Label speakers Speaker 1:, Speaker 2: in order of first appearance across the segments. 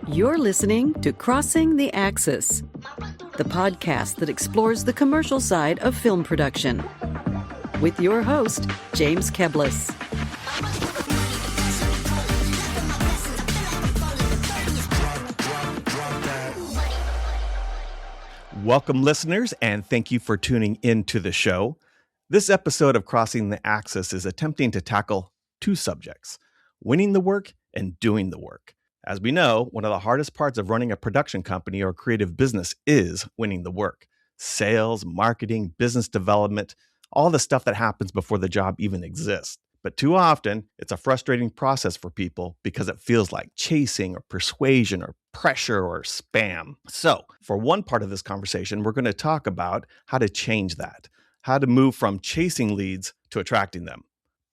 Speaker 1: You're listening to Crossing the Axis, the podcast that explores the commercial side of film production. With your host, James Keblas.
Speaker 2: Welcome, listeners, and thank you for tuning in to the show. This episode of Crossing the Axis is attempting to tackle two subjects: winning the work and doing the work. As we know, one of the hardest parts of running a production company or creative business is winning the work. Sales, marketing, business development, all the stuff that happens before the job even exists. But too often, it's a frustrating process for people because it feels like chasing or persuasion or pressure or spam. So, for one part of this conversation, we're going to talk about how to change that, how to move from chasing leads to attracting them.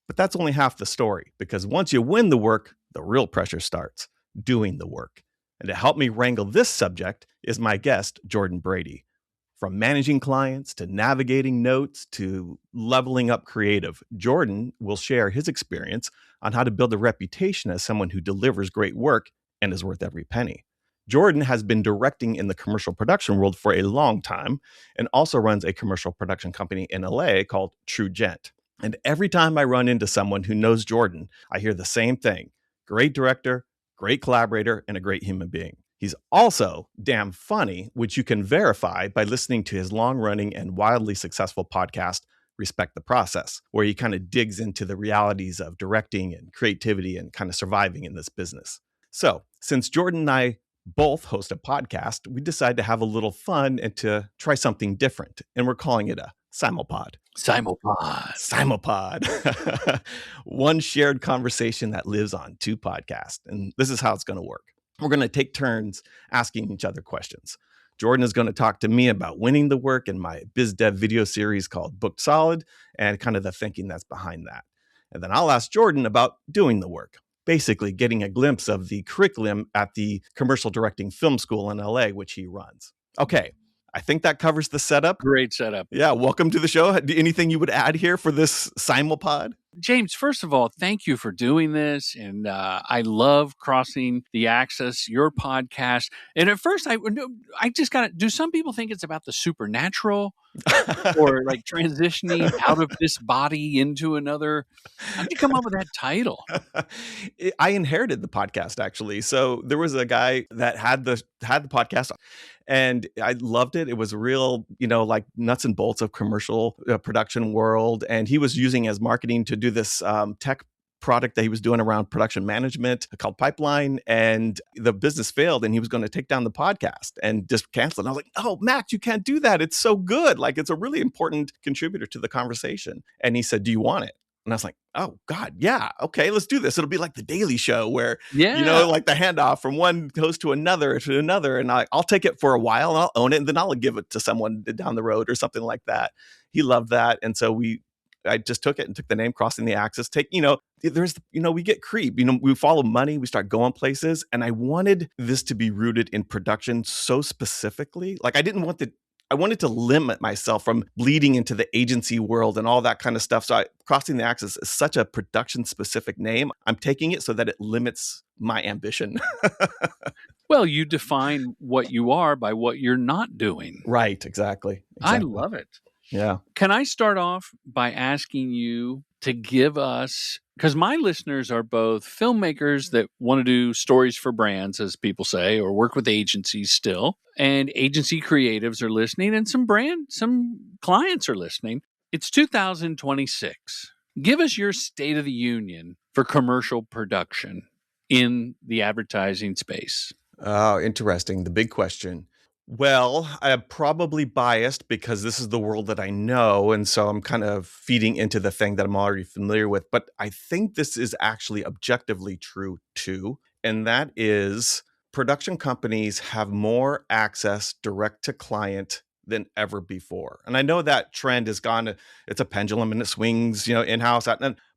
Speaker 2: But that's only half the story, because once you win the work, the real pressure starts: doing the work. And to help me wrangle this subject is my guest, Jordan Brady. From managing clients to navigating notes to leveling up creative, Jordan will share his experience on how to build a reputation as someone who delivers great work and is worth every penny. Jordan has been directing in the commercial production world for a long time and also runs a commercial production company in LA called True Gent. And every time I run into someone who knows Jordan, I hear the same thing: great director, great collaborator, and a great human being. He's also damn funny, which you can verify by listening to his long-running and wildly successful podcast, Respect the Process, where he kind of digs into the realities of directing and creativity and kind of surviving in this business. So, since Jordan and I both host a podcast, we decided to have a little fun and to try something different. And we're calling it a SimulPod. SimulPod. One shared conversation that lives on two podcasts. And this is how it's going to work. We're going to take turns asking each other questions. Jordan is going to talk to me about winning the work in my BizDev video series called Booked Solid and kind of the thinking that's behind that. And then I'll ask Jordan about doing the work, basically getting a glimpse of the curriculum at the commercial directing film school in LA, which he runs. Okay, I think that covers the setup.
Speaker 3: Great setup.
Speaker 2: Yeah, welcome to the show. Anything you would add here for this SimulPod?
Speaker 3: James, first of all, thank you for doing this. And I love Crossing the Axis, your podcast. And at first, I just got to, do some people think it's about the supernatural or like transitioning out of this body into another? How did you come up with that title?
Speaker 2: I inherited the podcast, actually. So there was a guy that had the podcast, and I loved it. It was real, like nuts and bolts of commercial production world. And he was using as marketing to do this tech product that he was doing around production management called Pipeline, and the business failed and he was going to take down the podcast and just cancel it. And I was like, "Oh, Max, you can't do that. It's so good. Like, it's a really important contributor to the conversation." And he said, "Do you want it?" And I was like, "Oh God, yeah. Okay, let's do this." It'll be like the Daily Show where, like the handoff from one host to another. And I'll take it for a while and I'll own it. And then I'll give it to someone down the road or something like that. He loved that. And so I just took it and took the name Crossing the Axis. We get creep, we follow money, we start going places. And I wanted this to be rooted in production so specifically. Like I wanted to limit myself from bleeding into the agency world and all that kind of stuff. So Crossing the Axis is such a production specific name. I'm taking it so that it limits my ambition.
Speaker 3: Well, you define what you are by what you're not doing.
Speaker 2: Right, exactly.
Speaker 3: I love it.
Speaker 2: Yeah.
Speaker 3: Can I start off by asking you to give us, because my listeners are both filmmakers that want to do stories for brands, as people say, or work with agencies still, and agency creatives are listening, and some clients are listening. It's 2026. Give us your state of the union for commercial production in the advertising space.
Speaker 2: Oh, interesting. The big question. Well, I'm probably biased because this is the world that I know. And so I'm kind of feeding into the thing that I'm already familiar with. But I think this is actually objectively true too. And that is production companies have more access direct to client than ever before. And I know that trend has gone, it's a pendulum and it swings, in-house.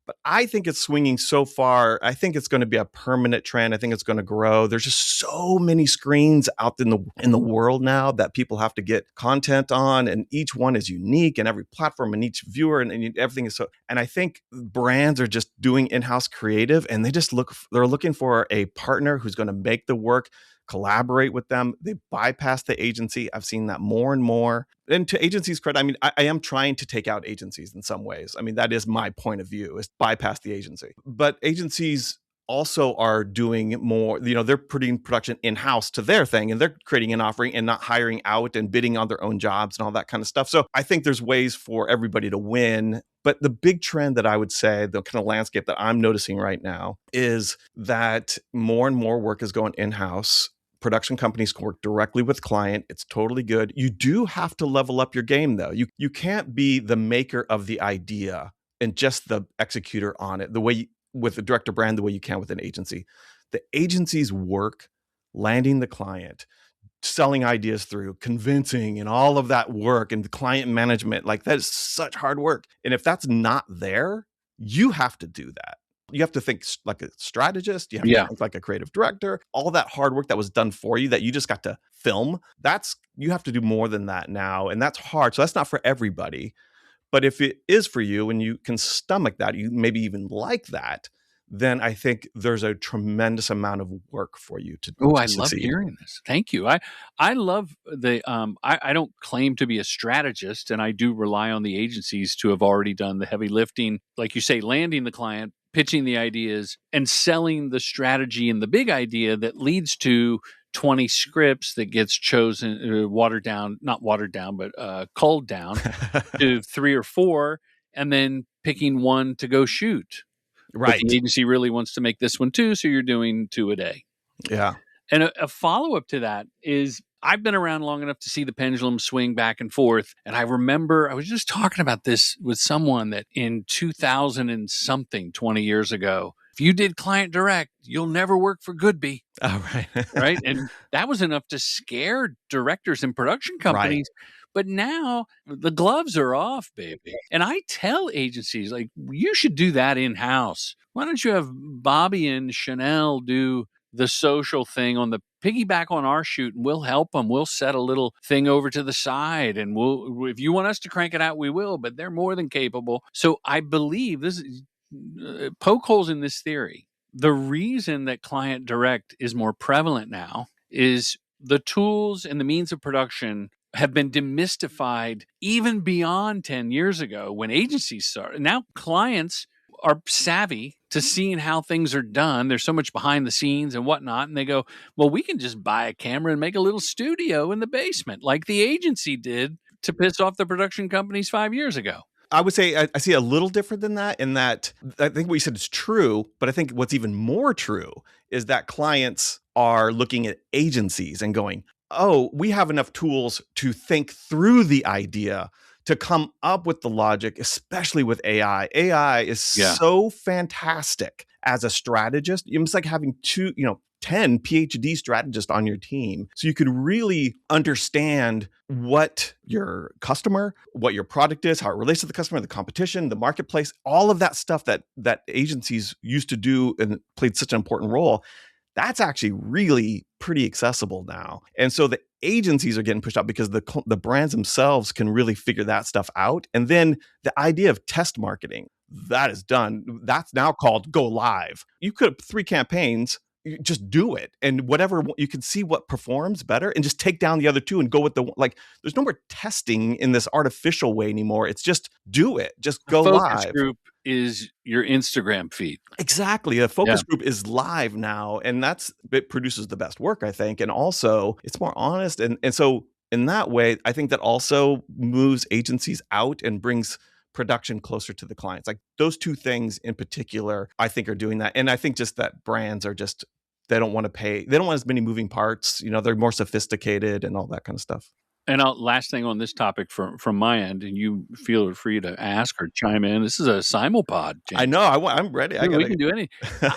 Speaker 2: But I think it's swinging so far. I think it's going to be a permanent trend. I think it's going to grow. There's just so many screens out in the world now that people have to get content on, and each one is unique, and every platform and each viewer and everything is so. And I think brands are just doing in-house creative, and they're looking for a partner who's going to make the work, collaborate with them. They bypass the agency. I've seen that more and more. And to agencies' credit, I mean, I am trying to take out agencies in some ways. I mean, that is my point of view, is bypass the agency. But agencies also are doing more, they're putting production in-house to their thing, and they're creating an offering and not hiring out and bidding on their own jobs and all that kind of stuff. So I think there's ways for everybody to win. But the big trend that I would say, the kind of landscape that I'm noticing right now, is that more and more work is going in-house. Production companies can work directly with client. It's totally good. You do have to level up your game, though. You can't be the maker of the idea and just the executor on it, with a director brand, the way you can with an agency. The agency's work, landing the client, selling ideas through, convincing, and all of that work, and the client management, like that is such hard work. And if that's not there, you have to do that. You have to think like a strategist. You have to think like a creative director. All that hard work that was done for you, that you just got to film, you have to do more than that now. And that's hard. So that's not for everybody. But if it is for you and you can stomach that, you maybe even like that, then I think there's a tremendous amount of work for you to
Speaker 3: I
Speaker 2: succeed.
Speaker 3: love hearing this. Thank you. I love I don't claim to be a strategist, and I do rely on the agencies to have already done the heavy lifting, like you say, landing the client, pitching the ideas, and selling the strategy and the big idea that leads to 20 scripts that gets chosen, not watered down, but culled down to 3 or 4, and then picking one to go shoot.
Speaker 2: Right.
Speaker 3: But the agency really wants to make this one too, so you're doing 2 a day.
Speaker 2: Yeah.
Speaker 3: And a follow-up to that is, I've been around long enough to see the pendulum swing back and forth. And I remember I was just talking about this with someone that in 2000 and something, 20 years ago, if you did client direct, you'll never work for Goodby.
Speaker 2: Oh, right.
Speaker 3: Right. And that was enough to scare directors and production companies. Right. But now the gloves are off, baby. And I tell agencies, like, you should do that in-house. Why don't you have Bobby and Chanel do the social thing on the piggyback on our shoot, and we'll help them. We'll set a little thing over to the side, and if you want us to crank it out, we will, but they're more than capable. So I believe this is poke holes in this theory. The reason that client direct is more prevalent now is the tools and the means of production have been demystified even beyond 10 years ago when agencies started. Now clients are savvy to seeing how things are done. There's so much behind the scenes and whatnot. And they go, well, we can just buy a camera and make a little studio in the basement like the agency did to piss off the production companies 5 years ago.
Speaker 2: I would say I see a little different than that, in that I think what you said is true, but I think what's even more true is that clients are looking at agencies and going, oh, we have enough tools to think through the idea, to come up with the logic, especially with AI. AI is so fantastic as a strategist. It's like having 10 PhD strategists on your team. So you could really understand what your customer, what your product is, how it relates to the customer, the competition, the marketplace, all of that stuff that agencies used to do and played such an important role. That's actually really pretty accessible now. And so the agencies are getting pushed out because the brands themselves can really figure that stuff out. And then the idea of test marketing, that is done. That's now called go live. You could have 3 campaigns, you just do it. And whatever, you can see what performs better and just take down the other 2 and go with there's no more testing in this artificial way anymore. It's just do it. Just go live.
Speaker 3: Focus group is your Instagram feed.
Speaker 2: Exactly. A focus group is live now, and it produces the best work, I think. And also it's more honest. And so in that way, I think that also moves agencies out and brings production closer to the clients. Like those 2 things in particular, I think are doing that. And I think just that brands are they don't want to pay. They don't want as many moving parts. They're more sophisticated and all that kind of stuff.
Speaker 3: And last thing on this topic from my end, and you feel free to ask or chime in. This is a SimulPod, James.
Speaker 2: I know. I'm ready.
Speaker 3: We can do anything.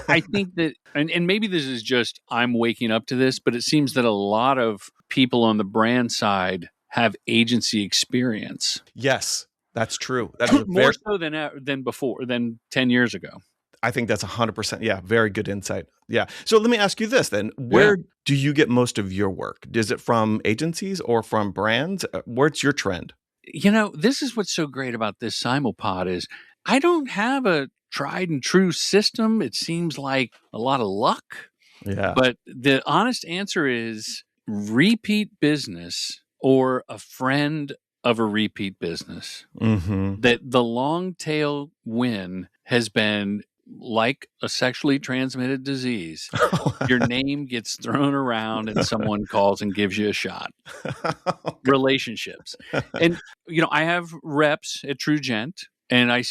Speaker 3: I think that, and maybe this is just I'm waking up to this, but it seems that a lot of people on the brand side have agency experience.
Speaker 2: Yes. That's true. That is
Speaker 3: More so than before, than 10 years ago.
Speaker 2: I think that's 100%. Yeah, very good insight. Yeah. So let me ask you this then.
Speaker 3: Yeah.
Speaker 2: Where do you get most of your work? Is it from agencies or from brands? Where's your trend?
Speaker 3: This is what's so great about this SimulPod is I don't have a tried and true system. It seems like a lot of luck.
Speaker 2: Yeah.
Speaker 3: But the honest answer is repeat business or a friend of a repeat business.
Speaker 2: Mm-hmm.
Speaker 3: That the long tail win has been like a sexually transmitted disease. Your name gets thrown around and someone calls and gives you a shot.
Speaker 2: Okay.
Speaker 3: Relationships. And, I have reps at TrueGent, and I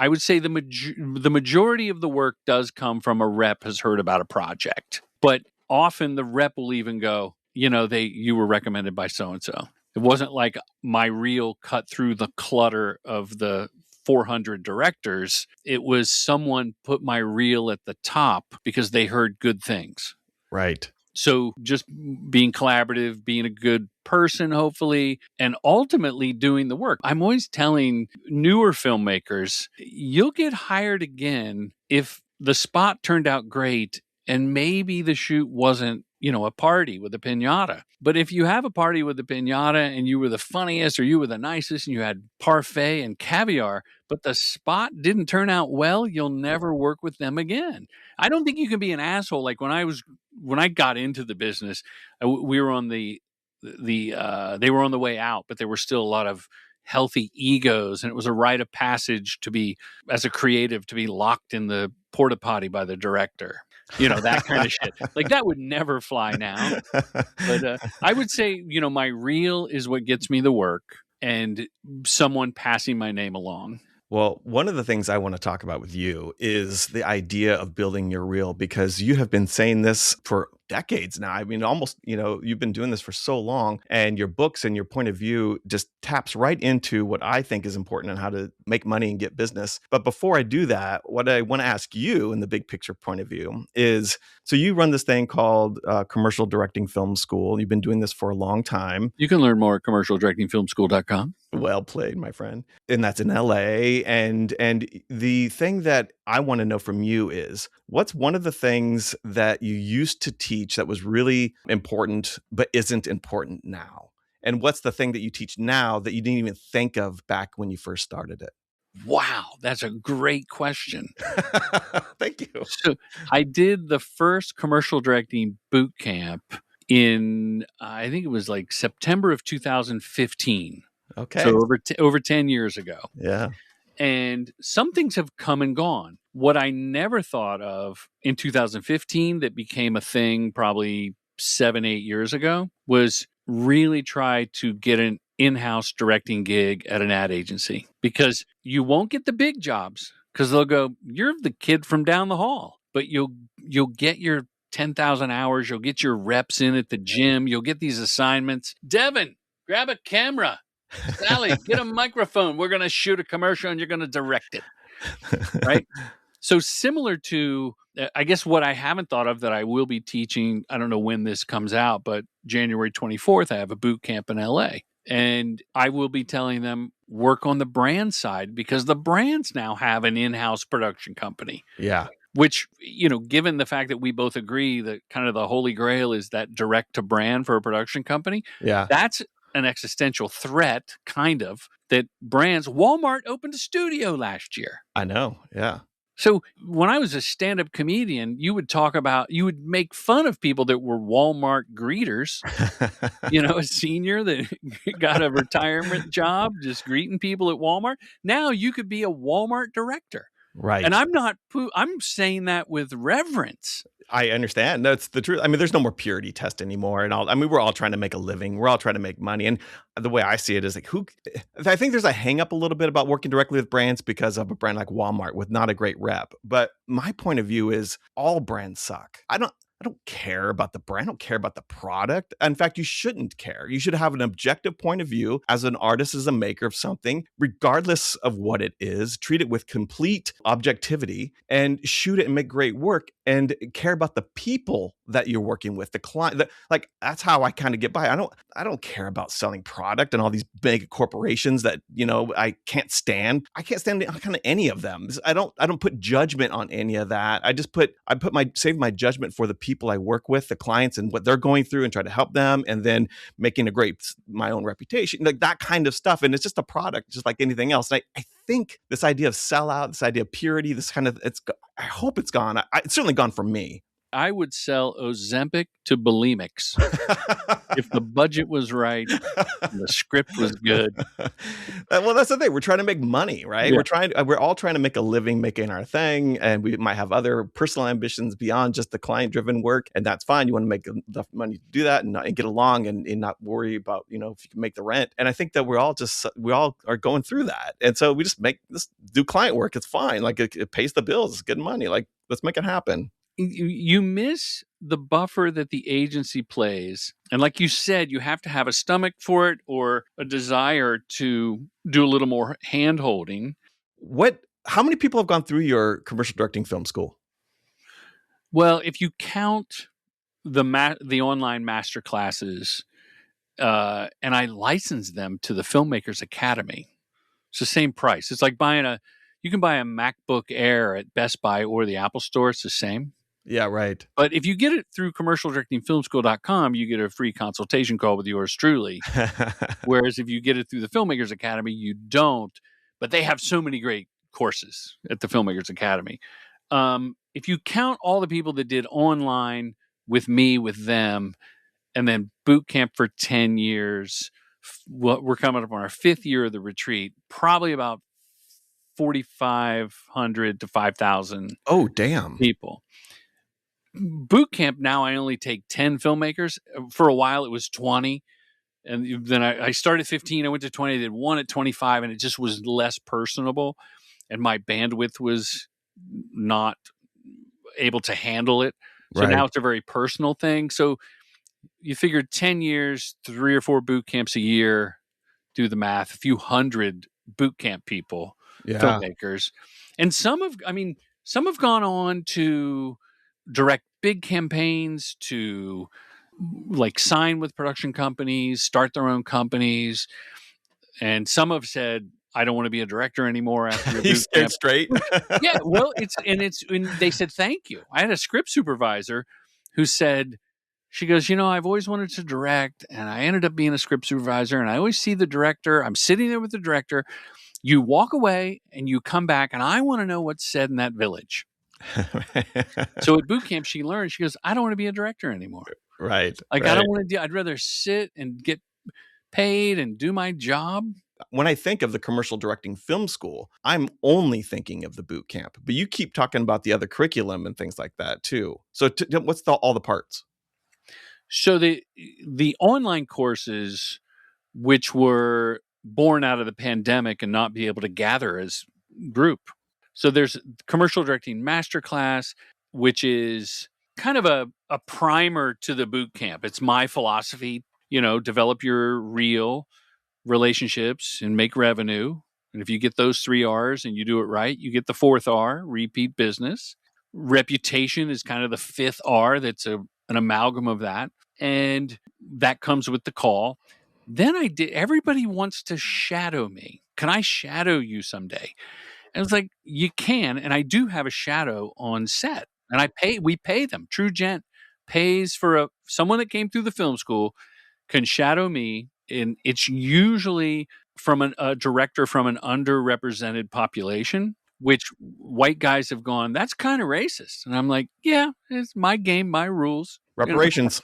Speaker 3: would say the majority of the work does come from a rep has heard about a project. But often the rep will even go, you were recommended by so-and-so. It wasn't like my reel cut through the clutter of the 400 directors. It was someone put my reel at the top because they heard good things.
Speaker 2: Right.
Speaker 3: So just being collaborative, being a good person, hopefully, and ultimately doing the work. I'm always telling newer filmmakers, you'll get hired again if the spot turned out great and maybe the shoot wasn't, a party with a piñata. But if you have a party with a piñata and you were the funniest or you were the nicest and you had parfait and caviar, but the spot didn't turn out well, you'll never work with them again. I don't think you can be an asshole. Like when I got into the business, we were on they were on the way out, but there were still a lot of healthy egos, and it was a rite of passage to be, as a creative, to be locked in the porta potty by the director. That kind of shit. Like that would never fly now. But I would say, my reel is what gets me the work, and someone passing my name along.
Speaker 2: Well, one of the things I want to talk about with you is the idea of building your reel, because you have been saying this for decades now. I mean, almost, you've been doing this for so long, and your books and your point of view just taps right into what I think is important and how to make money and get business. But before I do that, what I want to ask you in the big picture point of view is, so you run this thing called Commercial Directing Film School. You've been doing this for a long time.
Speaker 3: You can learn more at commercialdirectingfilmschool.com.
Speaker 2: Well played, my friend. And that's in LA. And the thing that I want to know from you is, what's one of the things that you used to teach that was really important but isn't important now? And what's the thing that you teach now that you didn't even think of back when you first started it?
Speaker 3: Wow, that's a great question.
Speaker 2: Thank you.
Speaker 3: So I did the first commercial directing boot camp in, I think it was like September of 2015.
Speaker 2: Okay.
Speaker 3: So over 10 years ago.
Speaker 2: Yeah.
Speaker 3: And some things have come and gone. What I never thought of in 2015 that became a thing probably 7-8 years ago was really try to get an in-house directing gig at an ad agency, because you won't get the big jobs because they'll go, you're the kid from down the hall, but you'll get your 10,000 hours. You'll get your reps in at the gym. You'll get these assignments. Devin, grab a camera. Sally, get a microphone. We're going to shoot a commercial and you're going to direct it. Right? So similar to, I guess what I haven't thought of that I will be teaching, I don't know when this comes out, but January 24th, I have a boot camp in LA. And I will be telling them, work on the brand side, because the brands now have an in-house production company.
Speaker 2: Yeah.
Speaker 3: Which, given the fact that we both agree that kind of the holy grail is that direct to brand for a production company.
Speaker 2: Yeah.
Speaker 3: That's an existential threat, kind of, that brands, Walmart opened a studio last year.
Speaker 2: I know. Yeah.
Speaker 3: So when I was a stand-up comedian, you would make fun of people that were Walmart greeters, a senior that got a retirement job, just greeting people at Walmart. Now you could be a Walmart director.
Speaker 2: Right.
Speaker 3: And I'm saying that with reverence.
Speaker 2: I understand. That's the truth. I mean, there's no more purity test anymore. And we're all trying to make a living. We're all trying to make money. And the way I see it is like, I think there's a hang up a little bit about working directly with brands because of a brand like Walmart with not a great rep. But my point of view is all brands suck. I don't don't care about the brand. I don't care about the product. In fact, you shouldn't care. You should have an objective point of view as an artist, as a maker of something, regardless of what it is. Treat it with complete objectivity and shoot it and make great work and care about the people that you're working with, the client. Like that's how I kind of get by. I don't care about selling product and all these big corporations that, I can't stand. I can't stand kind of any of them. I don't put judgment on any of that. I save my judgment for the people I work with, the clients and what they're going through, and try to help them, and then making my own reputation, like that kind of stuff. And it's just a product, just like anything else. And I think this idea of sellout, this idea of purity, I hope it's gone. It's certainly gone from me.
Speaker 3: I would sell Ozempic to bulimics if the budget was right and the script was good.
Speaker 2: Well, that's the thing. We're trying to make money, right?
Speaker 3: Yeah.
Speaker 2: We're all trying to make a living making our thing, and we might have other personal ambitions beyond just the client-driven work, and that's fine. You want to make enough money to do that and get along and not worry about, if you can make the rent. And I think that we all are going through that, and so we just do client work. It's fine. Like it pays the bills. It's good money. Like let's make it happen.
Speaker 3: You miss the buffer that the agency plays. And like you said, you have to have a stomach for it or a desire to do a little more hand-holding.
Speaker 2: How many people have gone through your commercial directing film school?
Speaker 3: Well, if you count the online master classes, and I license them to the Filmmakers Academy, it's the same price. It's like you can buy a MacBook Air at Best Buy or the Apple Store. It's the same.
Speaker 2: Yeah, right.
Speaker 3: But if you get it through commercialdirectingfilmschool.com, you get a free consultation call with yours truly. Whereas if you get it through the Filmmakers Academy, you don't. But they have so many great courses at the Filmmakers Academy. If you count all the people that did online with me, with them, and then boot camp for 10 years, we're coming up on our 5th year of the retreat, probably about 4,500 to 5,000
Speaker 2: Oh, damn.
Speaker 3: people. Boot camp now, I only take 10 filmmakers. For a while, it was 20. And then I started at 15. I went to 20. I did one at 25, and it just was less personable. And my bandwidth was not able to handle it. So now it's a very personal thing. So you figure 10 years, 3 or 4 boot camps a year, do the math, a few hundred boot camp people, filmmakers. And some have gone on to direct big campaigns, to like sign with production companies, start their own companies. And some have said, I don't want to be a director anymore after your boot camp.
Speaker 2: Straight.
Speaker 3: Yeah, well, and they said, thank you. I had a script supervisor who said, she goes, I've always wanted to direct, and I ended up being a script supervisor, and I always see the director. I'm sitting there with the director. You walk away and you come back, and I want to know what's said in that village. So at boot camp, she learned, she goes, I don't want to be a director anymore.
Speaker 2: Right.
Speaker 3: Like, I don't want to I'd rather sit and get paid and do my job.
Speaker 2: When I think of the commercial directing film school, I'm only thinking of the boot camp, but you keep talking about the other curriculum and things like that too. So what's all the parts?
Speaker 3: So the online courses, which were born out of the pandemic and not be able to gather as group. So there's commercial directing masterclass, which is kind of a primer to the boot camp. It's my philosophy, develop your real relationships and make revenue. And if you get those 3 R's and you do it right, you get the 4th R, repeat business. Reputation is kind of the 5th R. That's an amalgam of that. And that comes with the call. Then everybody wants to shadow me. Can I shadow you someday? And it's like, you can. And I do have a shadow on set. And we pay them. True Gent pays for someone that came through the film school can shadow me. And it's usually from a director from an underrepresented population, which white guys have gone, that's kind of racist. And I'm like, yeah, it's my game, my rules.
Speaker 2: Reparations.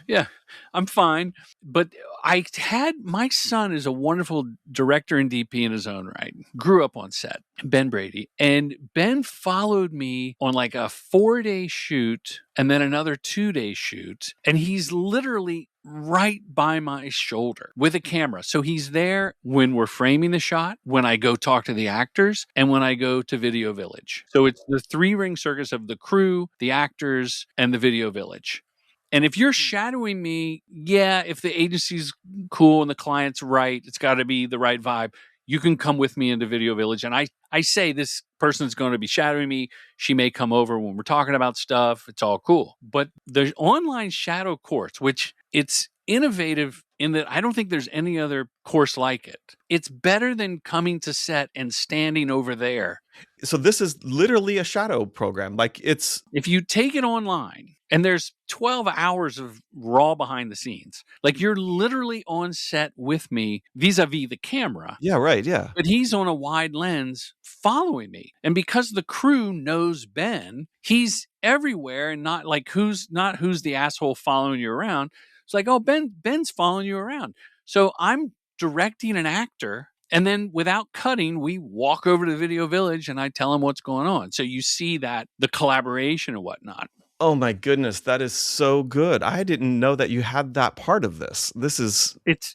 Speaker 3: Yeah, I'm fine. But my son is a wonderful director and DP in his own right. Grew up on set, Ben Brady. And Ben followed me on like a 4-day shoot and then another 2-day shoot. And he's literally right by my shoulder with a camera. So he's there when we're framing the shot, when I go talk to the actors, and when I go to Video Village. So it's the 3-ring circus of the crew, the actors, and the Video Village. And if you're shadowing me, yeah, if the agency's cool and the client's right, it's got to be the right vibe. You can come with me into Video Village. And I say this person's going to be shadowing me. She may come over when we're talking about stuff. It's all cool. But the online shadow course, which it's innovative in that I don't think there's any other course like it. It's better than coming to set and standing over there.
Speaker 2: So this is literally a shadow program. Like it's
Speaker 3: If you take it online and there's 12 hours of raw behind the scenes, like you're literally on set with me vis-a-vis the camera.
Speaker 2: yeah, right, yeah.
Speaker 3: But he's on a wide lens following me. And because the crew knows Ben, he's everywhere and not who's the asshole following you around. It's like, oh, Ben's following you around. So I'm directing an actor, and then without cutting, we walk over to the Video Village and I tell him what's going on. So you see that the collaboration and whatnot.
Speaker 2: Oh my goodness, that is so good. I didn't know that you had that part of this. This is
Speaker 3: It's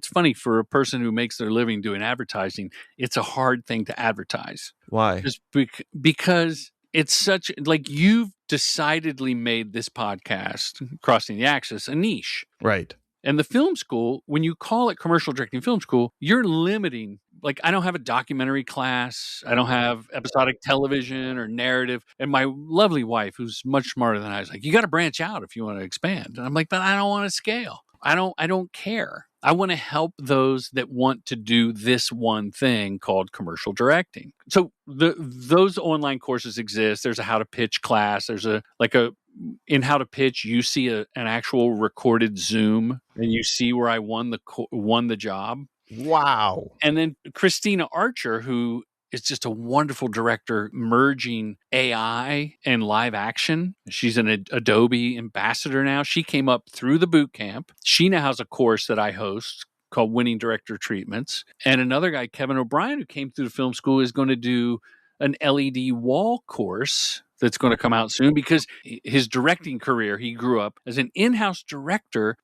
Speaker 3: funny for a person who makes their living doing advertising. It's a hard thing to advertise.
Speaker 2: why?
Speaker 3: Just because it's such you've decidedly made this podcast, Crossing the Axis, a niche.
Speaker 2: Right.
Speaker 3: And the film school, when you call it commercial directing film school, you're limiting. Like, I don't have a documentary class. I don't have episodic television or narrative. And my lovely wife, who's much smarter than I, is like, you got to branch out if you want to expand. And I'm like, but I don't want to scale. I don't care. I want to help those that want to do this one thing called commercial directing. So those online courses exist. There's a how to pitch class. There's in how to pitch, you see an actual recorded Zoom, and you see where I won the job.
Speaker 2: Wow.
Speaker 3: And then Christina Archer, who is just a wonderful director, merging AI and live action. She's an Adobe ambassador now. She came up through the boot camp. She now has a course that I host called Winning Director Treatments. And another guy, Kevin O'Brien, who came through the film school, is going to do an LED wall course that's going to come out soon, because his directing career, he grew up as an in-house director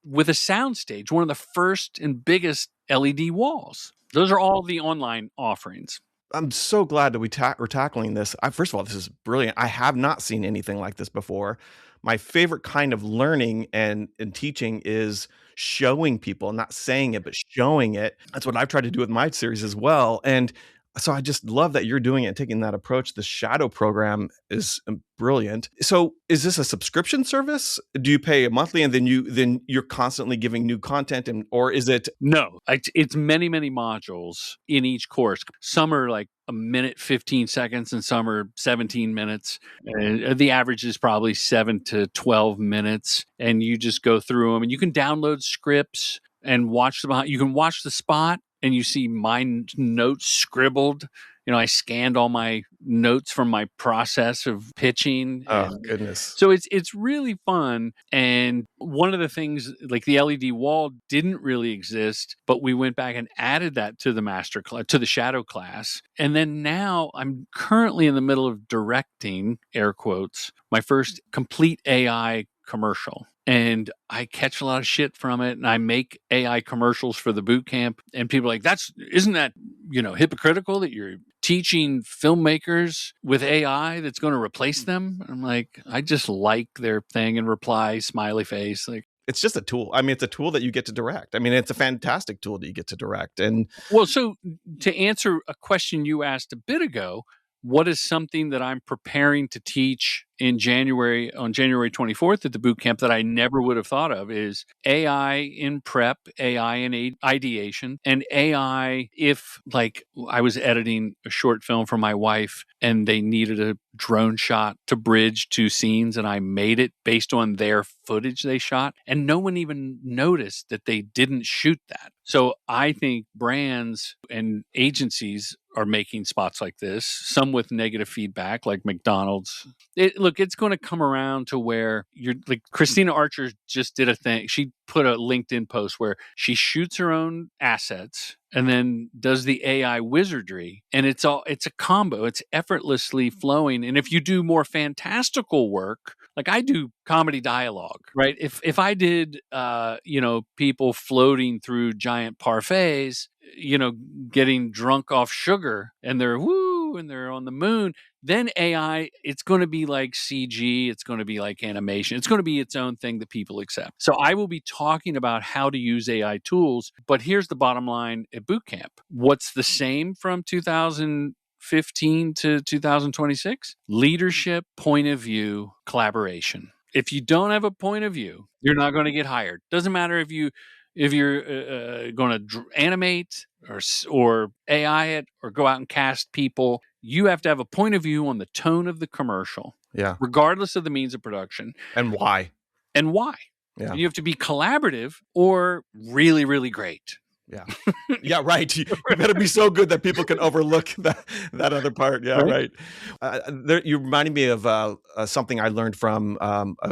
Speaker 3: with a soundstage, one of the first and biggest LED walls. Those are all the online offerings.
Speaker 2: I'm so glad that we're tackling this. First of all, this is brilliant. I have not seen anything like this before. My favorite kind of learning and teaching is showing people, not saying it, but showing it. That's what I've tried to do with my series as well. And so I just love that you're doing it and taking that approach. The shadow program is brilliant. So is this a subscription service? Do you pay monthly and then you're constantly giving new content, or is it?
Speaker 3: No, it's many, many modules in each course. Some are like a minute, 15 seconds, and some are 17 minutes. The average is probably 7 to 12 minutes. And you just go through them, and you can download scripts and watch them. You can watch the spot, and you see my notes scribbled. I scanned all my notes from my process of pitching.
Speaker 2: Oh, goodness.
Speaker 3: So it's really fun. And one of the things, like the LED wall didn't really exist, but we went back and added that to the master class, to the shadow class. And then now I'm currently in the middle of directing, air quotes, my first complete AI commercial. And I catch a lot of shit from it, and I make AI commercials for the boot camp. And people are like, isn't that, hypocritical that you're teaching filmmakers with AI that's going to replace them? I'm like, I just like their thing and reply, smiley face. Like,
Speaker 2: it's just a tool. I mean, it's a tool that you get to direct. I mean, it's a fantastic tool that you get to direct. And
Speaker 3: well, so to answer a question you asked a bit ago, what is something that I'm preparing to teach on January 24th at the boot camp that I never would have thought of is AI in prep, AI in ideation, and AI if, like, I was editing a short film for my wife and they needed a drone shot to bridge two scenes, and I made it based on their footage they shot, and no one even noticed that they didn't shoot that. So I think brands and agencies are making spots like this, some with negative feedback, like McDonald's. It's going to come around to where you're like Christina Archer just did a thing. She put a LinkedIn post where she shoots her own assets and then does the AI wizardry. And it's a combo. It's effortlessly flowing. And if you do more fantastical work, like I do comedy dialogue, right? If I did, people floating through giant parfaits, getting drunk off sugar and they're on the moon, then AI, it's going to be like CG, it's going to be like animation, it's going to be its own thing that people accept. So I will be talking about how to use AI tools, but here's the bottom line at bootcamp. What's the same from 2015 to 2026? Leadership, point of view, collaboration. If you don't have a point of view, you're not going to get hired. Doesn't matter if you're going to animate or AI it or go out and cast people. You have to have a point of view on the tone of the commercial, regardless of the means of production.
Speaker 2: And why.
Speaker 3: Yeah. You have to be collaborative or really, really great.
Speaker 2: Yeah. Yeah, right. You better be so good that people can overlook that other part. Yeah, right. You reminded me of something I learned from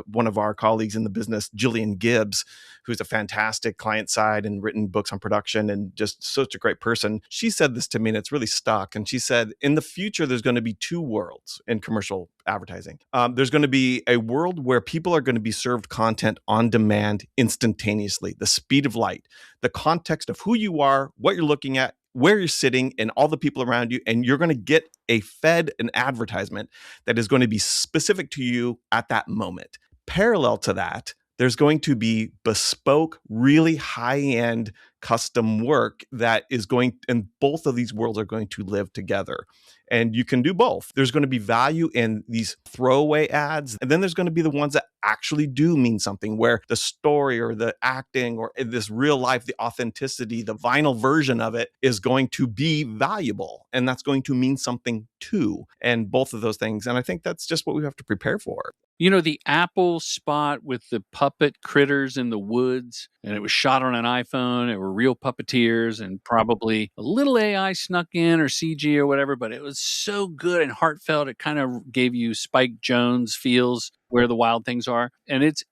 Speaker 2: one of our colleagues in the business, Jillian Gibbs, who's a fantastic client side and written books on production and just such a great person. She said this to me and it's really stuck. And she said, in the future, there's going to be two worlds in commercial advertising. There's going to be a world where people are going to be served content on demand instantaneously, the speed of light, the context of who you are, what you're looking at, where you're sitting, and all the people around you. And you're going to get an advertisement that is going to be specific to you at that moment. Parallel to that, there's going to be bespoke, really high-end custom work that is and both of these worlds are going to live together. And you can do both. There's going to be value in these throwaway ads. And then there's going to be the ones that actually do mean something, where the story or the acting or this real life, the authenticity, the vinyl version of it is going to be valuable. And that's going to mean something too. And both of those things. And I think that's just what we have to prepare for.
Speaker 3: The Apple spot with the puppet critters in the woods, and it was shot on an iPhone. It were real puppeteers and probably a little AI snuck in or CG or whatever, but it was so good and heartfelt. It kind of gave you Spike Jonze feels where the wild things are. And it's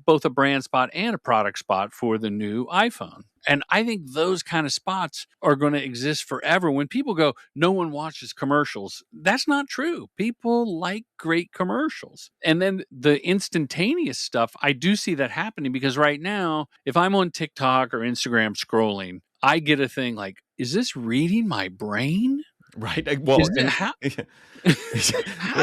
Speaker 3: both a brand spot and a product spot for the new iPhone. And I think those kind of spots are going to exist forever. When people go, no one watches commercials, that's not true. People like great commercials. And then the instantaneous stuff, I do see that happening because right now, if I'm on TikTok or Instagram scrolling, I get a thing like, is this reading my brain?
Speaker 2: Right. Well,
Speaker 3: how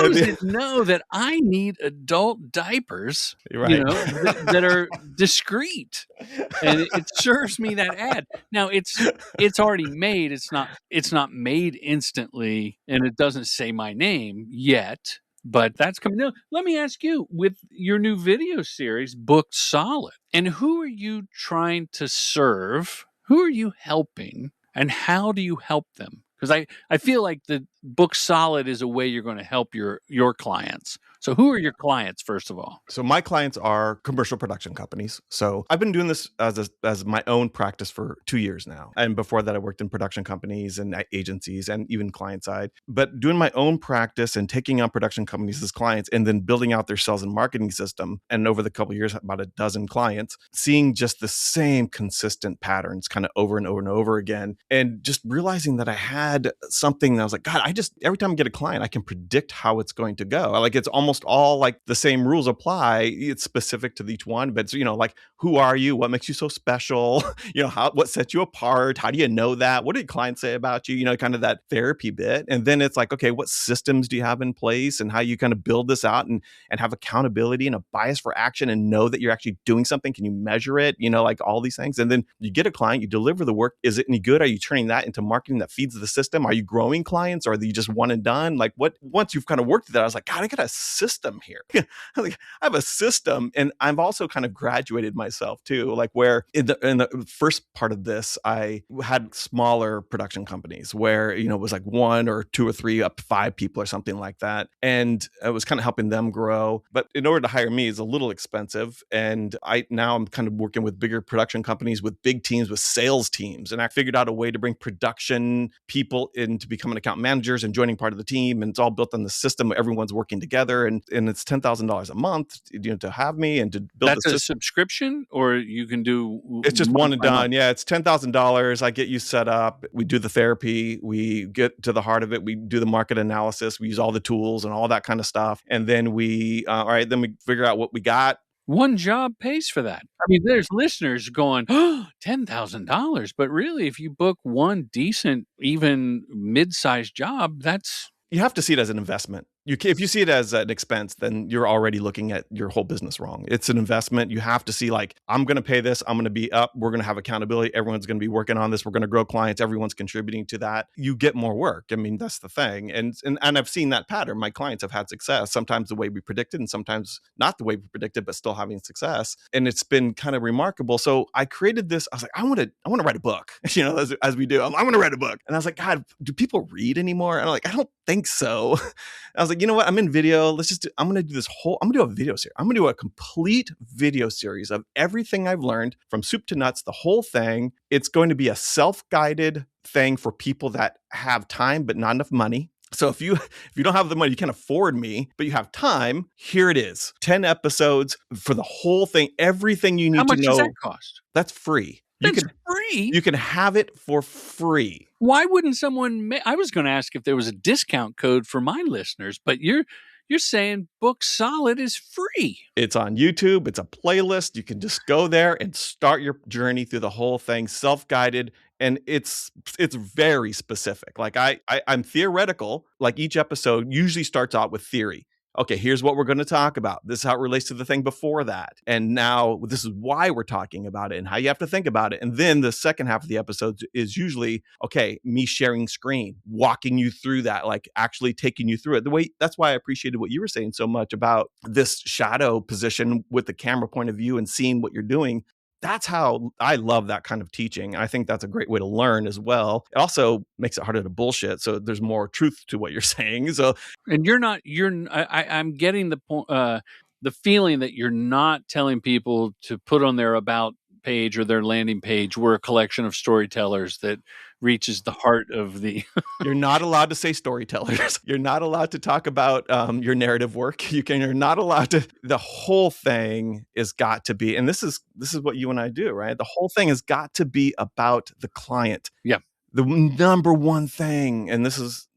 Speaker 3: does it know that I need adult diapers,
Speaker 2: right.
Speaker 3: that are discreet, and it serves me that ad. Now it's already made. It's not made instantly, and it doesn't say my name yet. But that's coming. Now, let me ask you, with your new video series, Booked Solid, and who are you trying to serve? Who are you helping, and how do you help them? Because I feel like the Book Solid is a way you're going to help your clients. So who are your clients, first of all?
Speaker 2: So my clients are commercial production companies. So I've been doing this as my own practice for 2 years now. And before that, I worked in production companies and agencies and even client side. But doing my own practice and taking on production companies as clients and then building out their sales and marketing system. And over the couple of years, about a dozen clients, seeing just the same consistent patterns kind of over and over and over again. And just realizing that I had something that I was like, God, every time I get a client, I can predict how it's going to go. Like it's almost all like the same rules apply. It's specific to each one, but like, who are you? What makes you so special? What sets you apart? How do you know that? What did clients say about you? Kind of that therapy bit. And then it's like, okay, what systems do you have in place and how you kind of build this out and have accountability and a bias for action and know that you're actually doing something? Can you measure it? Like all these things. And then you get a client, you deliver the work. Is it any good? Are you turning that into marketing that feeds the system? Are you growing clients? Or are you just one and done? Like once you've kind of worked that, I was like, God, I got a system here. I have a system. And I've also kind of graduated myself too, like where in the first part of this, I had smaller production companies where, it was like 1 or 2 or 3 up to 5 people or something like that. And I was kind of helping them grow. But in order to hire me is a little expensive. And now I'm kind of working with bigger production companies with big teams, with sales teams. And I figured out a way to bring production people people into becoming account managers and joining part of the team. And it's all built on the system. Everyone's working together, and it's $10,000 a month, to have me and to build
Speaker 3: That's
Speaker 2: the
Speaker 3: a
Speaker 2: system.
Speaker 3: subscription, or you can do
Speaker 2: It's just
Speaker 3: month
Speaker 2: one and
Speaker 3: by month?
Speaker 2: done. Yeah, it's $10,000. I get you set up. We do the therapy. We get to the heart of it. We do the market analysis. We use all the tools and all that kind of stuff. And then then we figure out what we got.
Speaker 3: One job pays for that. I mean, there's listeners going, oh, $10,000. But really, if you book one decent, even mid-sized job,
Speaker 2: You have to see it as an investment. If you see it as an expense, then you're already looking at your whole business wrong. It's an investment. You have to see, like, I'm going to pay this. I'm going to be up. We're going to have accountability. Everyone's going to be working on this. We're going to grow clients. Everyone's contributing to that. You get more work. I mean, that's the thing. And I've seen that pattern. My clients have had success, sometimes the way we predicted and sometimes not the way we predicted, but still having success. And it's been kind of remarkable. So I created this. I was like, I want to write a book, as we do. I'm going to write a book. And I was like, God, do people read anymore? And I'm like, I don't think so. I was like, you know what? I'm in video. I'm going to do a video series. I'm going to do a complete video series of everything I've learned from soup to nuts, the whole thing. It's going to be a self-guided thing for people that have time, but not enough money. So if you don't have the money, you can't afford me, but you have time, here it is. 10 episodes for the whole thing. Everything you need to know.
Speaker 3: How much does that cost?
Speaker 2: That's free.
Speaker 3: Free?
Speaker 2: You can have it for free.
Speaker 3: Why wouldn't someone I was going to ask if there was a discount code for my listeners, but you're saying Book Solid is free.
Speaker 2: It's on YouTube. It's a playlist. You can just go there and start your journey through the whole thing, self-guided. And it's very specific. Like I'm theoretical. Like each episode usually starts out with theory. Okay, here's what we're going to talk about. This is how it relates to the thing before that. And now this is why we're talking about it and how you have to think about it. And then the second half of the episode is usually, okay, me sharing screen, walking you through that, like actually taking you through it. That's why I appreciated what you were saying so much about this shadow position with the camera point of view and seeing what you're doing. That's how I love that kind of teaching. I think that's a great way to learn as well. It also makes it harder to bullshit. So there's more truth to what you're saying. So,
Speaker 3: and I'm getting the point, the feeling that you're not telling people to put on their about page or their landing page, we're a collection of storytellers that reaches the heart of the.
Speaker 2: You're not allowed to say storytellers. You're not allowed to talk about your narrative work. You're not allowed to. The whole thing has got to be, and this is what you and I do, right? The whole thing has got to be about the client.
Speaker 3: Yeah.
Speaker 2: The number one thing, and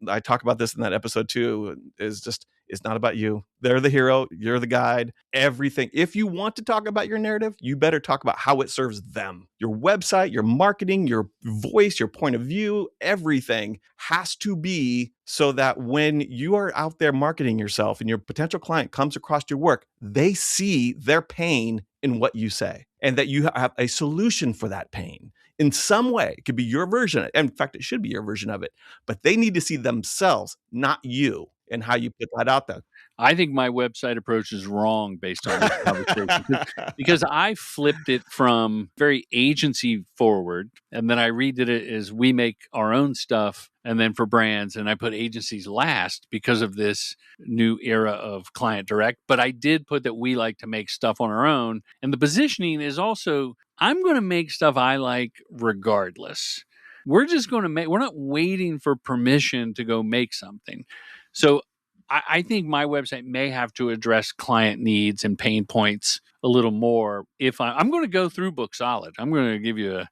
Speaker 2: I talk about this in that episode too, is just, it's not about you. They're the hero. You're the guide. Everything. If you want to talk about your narrative, you better talk about how it serves them. Your website, your marketing, your voice, your point of view, everything has to be so that when you are out there marketing yourself and your potential client comes across your work, they see their pain in what you say and that you have a solution for that pain. In some way, it could be your version. In fact, it should be your version of it. But they need to see themselves, not you, and how you put that out there.
Speaker 3: I think my website approach is wrong based on this conversation because I flipped it from very agency forward, and then I redid it as we make our own stuff, and then for brands, and I put agencies last because of this new era of client direct. But I did put that we like to make stuff on our own, and the positioning is also, I'm going to make stuff I like regardless. We're just going to we're not waiting for permission to go make something. So I think my website may have to address client needs and pain points a little more. If I'm going to go through Book Solid, I'm going to give you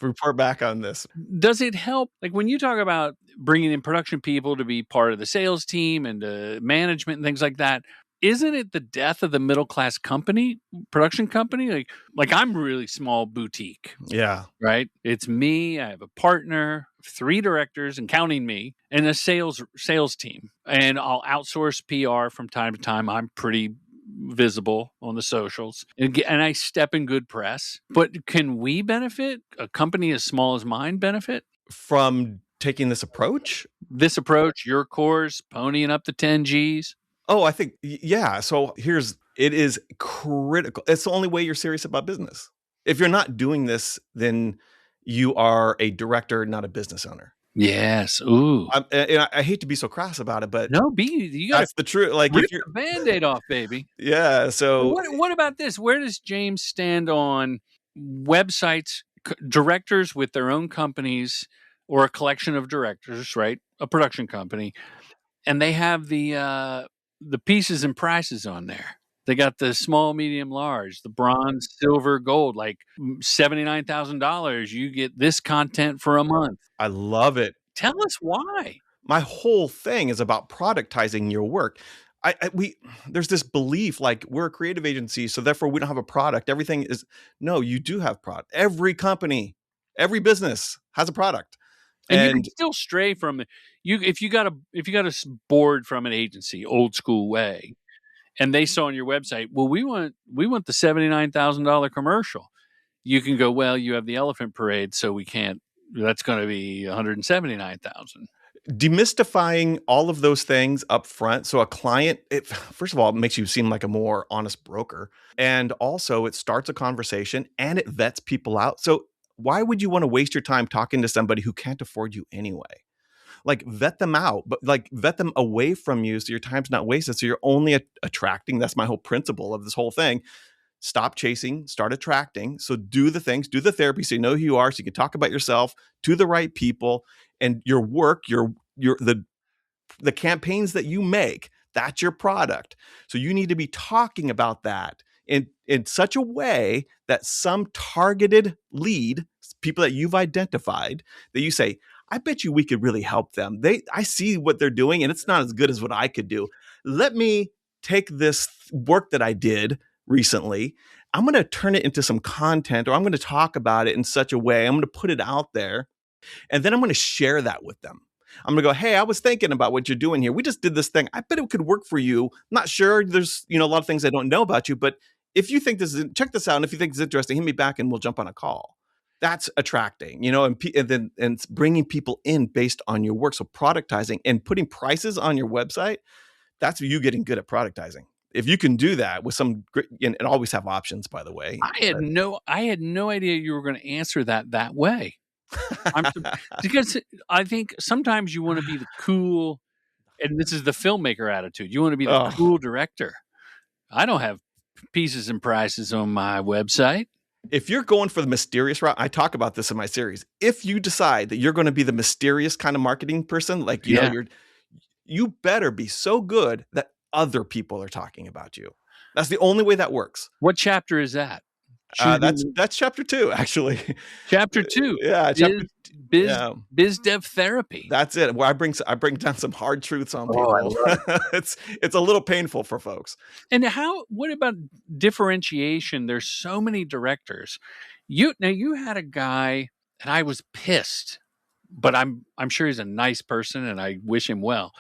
Speaker 2: report back on this.
Speaker 3: Does it help? Like when you talk about bringing in production people to be part of the sales team and management and things like that, isn't it the death of the middle class production company? Like I'm really small boutique.
Speaker 2: Yeah.
Speaker 3: Right. It's me. I have a partner, 3 directors and counting me, and a sales team. And I'll outsource PR from time to time. I'm pretty visible on the socials and I step in good press. But can we benefit? A company as small as mine benefit?
Speaker 2: From taking this approach?
Speaker 3: Your course, ponying up the 10 Gs?
Speaker 2: Oh, I think, yeah. So it is critical. It's the only way you're serious about business. If you're not doing this, then you are a director, not a business owner.
Speaker 3: Yes. Ooh.
Speaker 2: I hate to be so crass about it, but that's the truth. Like
Speaker 3: rip the Band-Aid off, baby.
Speaker 2: Yeah. So
Speaker 3: what about this? Where does James stand on websites, directors with their own companies or a collection of directors, right? A production company, and they have the pieces and prices on there. They got the small, medium, large, the bronze, silver, gold, like $79,000. You get this content for a month.
Speaker 2: I love it.
Speaker 3: Tell us why.
Speaker 2: My whole thing is about productizing your work. There's this belief like we're a creative agency, so therefore we don't have a product. Everything is no, you do have product. Every company, every business has a product.
Speaker 3: And you can still stray from it. If you got a board from an agency, old school way, and they saw on your website, well, we want the $79,000 commercial. You can go, well, you have the elephant parade, so we can't. That's going to be $179,000.
Speaker 2: Demystifying all of those things up front. So a client, first of all, it makes you seem like a more honest broker. And also it starts a conversation and it vets people out. So why would you want to waste your time talking to somebody who can't afford you anyway? Like vet them out, but like vet them away from you so your time's not wasted. So you're only attracting. That's my whole principle of this whole thing. Stop chasing, start attracting. So do the things, do the therapy so you know who you are, so you can talk about yourself to the right people, and your work, the campaigns that you make, that's your product. So you need to be talking about that in such a way that some targeted lead, people that you've identified, that you say, I bet you we could really help them. I see what they're doing and it's not as good as what I could do. Let me take this work that I did recently. I'm going to turn it into some content, or I'm going to talk about it in such a way. I'm going to put it out there, and then I'm going to share that with them. I'm going to go, hey, I was thinking about what you're doing here. We just did this thing. I bet it could work for you. Not sure. There's, a lot of things I don't know about you, but if you think check this out. And if you think it's interesting, hit me back and we'll jump on a call. That's attracting, and it's bringing people in based on your work. So productizing and putting prices on your website, that's you getting good at productizing. If you can do that with some great, and always have options, by the way.
Speaker 3: I had no idea you were going to answer that way. Because I think sometimes you want to be the cool, and this is the filmmaker attitude. You want to be the cool director. I don't have pieces and prices on my website.
Speaker 2: If you're going for the mysterious route, I talk about this in my series. If you decide that you're going to be the mysterious kind of marketing person, like, you better be so good that other people are talking about you. That's the only way that works.
Speaker 3: What chapter is that?
Speaker 2: That's chapter 2, actually.
Speaker 3: Chapter 2.
Speaker 2: Yeah.
Speaker 3: BizDev therapy.
Speaker 2: That's it. Where I bring down some hard truths on people. It's a little painful for folks.
Speaker 3: And what about differentiation? There's so many directors. You had a guy, and I was pissed, but I'm sure he's a nice person and I wish him well.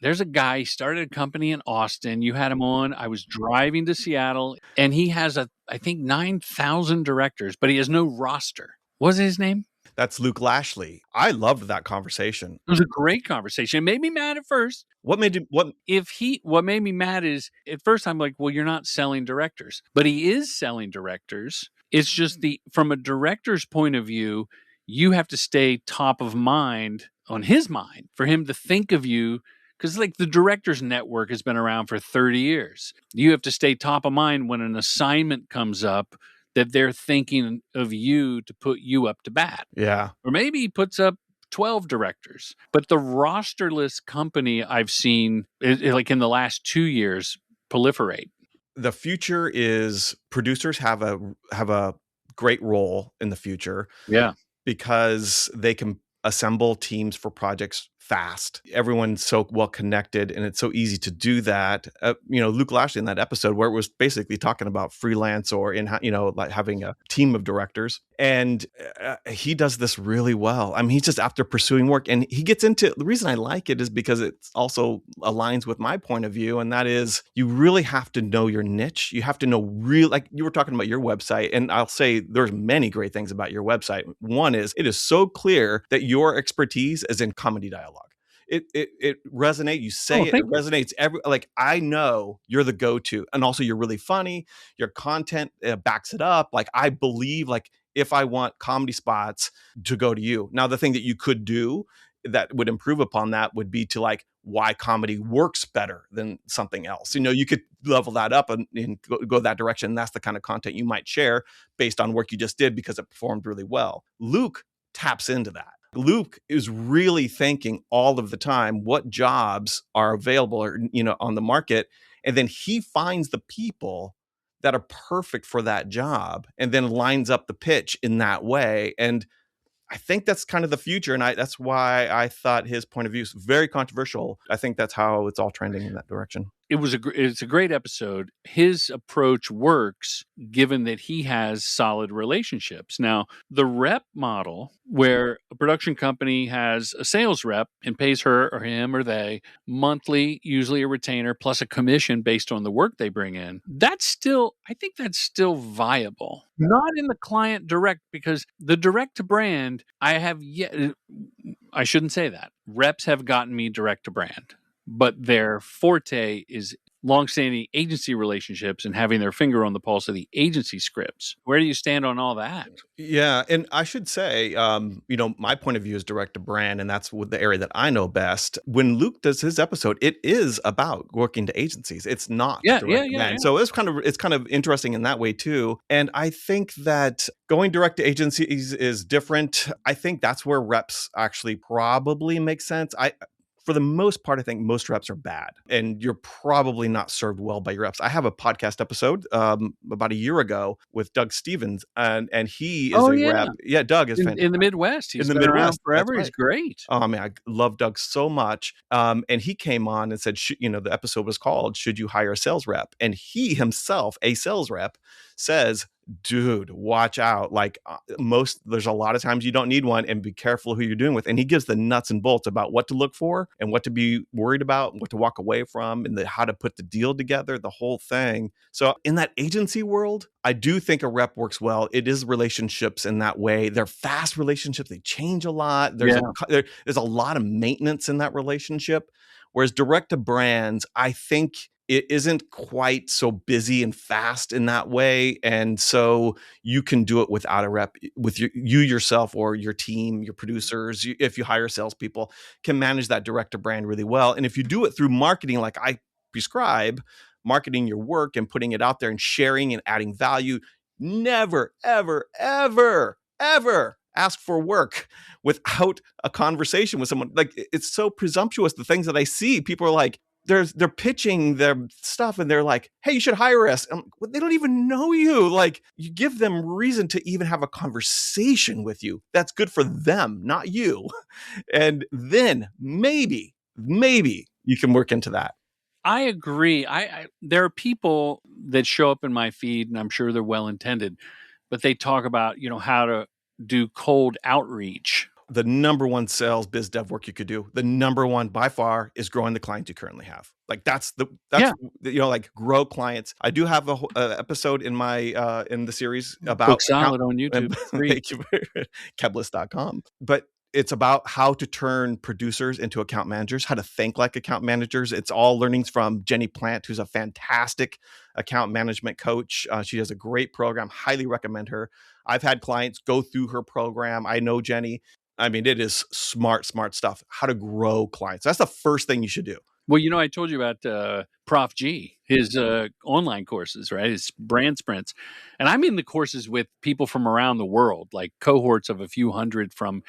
Speaker 3: There's a guy, he started a company in Austin. You had him on. I was driving to Seattle, and he has I think 9,000 directors, but he has no roster. What was his name?
Speaker 2: That's Luke Lashley. I loved that conversation.
Speaker 3: It was a great conversation. It made me mad at first. What made me mad is at first I'm like, well, you're not selling directors, but he is selling directors. It's just from a director's point of view, you have to stay top of mind on his mind for him to think of you. Because like the Directors Network has been around for 30 years. You have to stay top of mind when an assignment comes up that they're thinking of you to put you up to bat.
Speaker 2: Yeah.
Speaker 3: Or maybe he puts up 12 directors. But the rosterless company I've seen, like in the last 2 years, proliferate.
Speaker 2: The future is producers have a great role in the future.
Speaker 3: Yeah.
Speaker 2: Because they can assemble teams for projects fast. Everyone's so well connected, and it's so easy to do that. Luke Lashley in that episode where it was basically talking about freelance or like having a team of directors, and he does this really well. I mean, he's just after pursuing work, and he gets into the reason I like it is because it also aligns with my point of view, and that is you really have to know your niche. You have to know like you were talking about your website, and I'll say there's many great things about your website. One is it is so clear that your expertise is in comedy dialogue. It resonates. You say it resonates. I know you're the go-to, and also you're really funny. Your content backs it up. Like I believe, like if I want comedy spots to go to you. Now, the thing that you could do that would improve upon that would be to like why comedy works better than something else. You could level that up and go that direction. That's the kind of content you might share based on work you just did because it performed really well. Luke taps into that. Luke is really thinking all of the time what jobs are available or, on the market. And then he finds the people that are perfect for that job and then lines up the pitch in that way. And I think that's kind of the future. And that's why I thought his point of view is very controversial. I think that's how it's all trending in that direction.
Speaker 3: It's a great episode. His approach works given that he has solid relationships. Now, the rep model, where a production company has a sales rep and pays her or him or they monthly, usually a retainer plus a commission based on the work they bring in, I think that's still viable. Not in the client direct, because the direct to brand, I shouldn't say that. Reps have gotten me direct to brand, but their forte is longstanding agency relationships and having their finger on the pulse of the agency scripts. Where do you stand on all that?
Speaker 2: Yeah. And I should say, my point of view is direct to brand, and that's the area that I know best. When Luke does his episode, it is about working to agencies. It's not direct to brand. Yeah. So it's kind of interesting in that way too. And I think that going direct to agencies is different. I think that's where reps actually probably make sense. For the most part, I think most reps are bad, and you're probably not served well by your reps. I have a podcast episode about a year ago with Doug Stevens, and he is rep. Yeah, Doug is fantastic.
Speaker 3: In the Midwest. He's been around forever. Right. He's great.
Speaker 2: Oh, man, I love Doug so much. And he came on and said, the episode was called, "Should You Hire a Sales Rep?" And he himself, a sales rep, says, dude, watch out. Like there's a lot of times you don't need one, and be careful who you're doing with. And he gives the nuts and bolts about what to look for and what to be worried about, what to walk away from, and how to put the deal together, the whole thing. So in that agency world, I do think a rep works well. It is relationships in that way. They're fast relationships. They change a lot. There's a lot of maintenance in that relationship. Whereas direct to brands, I think it isn't quite so busy and fast in that way. And so you can do it without a rep, with you yourself or your team, your producers. If you hire salespeople, can manage that direct to brand really well. And if you do it through marketing, like I prescribe, marketing your work and putting it out there and sharing and adding value, never, ever, ever, ever ask for work without a conversation with someone. Like, it's so presumptuous. The things that I see, people are like, they're pitching their stuff and they're like, "Hey, you should hire us." They don't even know you. Like, you give them reason to even have a conversation with you. That's good for them, not you. And then maybe you can work into that.
Speaker 3: I agree. There are people that show up in my feed, and I'm sure they're well-intended, but they talk about, how to do cold outreach.
Speaker 2: The number one sales biz dev work you could do, the number one by far, is growing the clients you currently have. Like that's like grow clients. I do have a episode in my in the series about
Speaker 3: Book Solid on YouTube.
Speaker 2: Thank you, Keblas.com. But it's about how to turn producers into account managers, how to think like account managers. It's all learnings from Jenny Plant, who's a fantastic account management coach. She has a great program. Highly recommend her. I've had clients go through her program. I know Jenny. I mean, it is smart stuff. How to grow clients. That's the first thing you should do.
Speaker 3: Well, I told you about Prof G, his online courses, right? His brand sprints. And I'm in the courses with people from around the world, like cohorts of a few hundred from,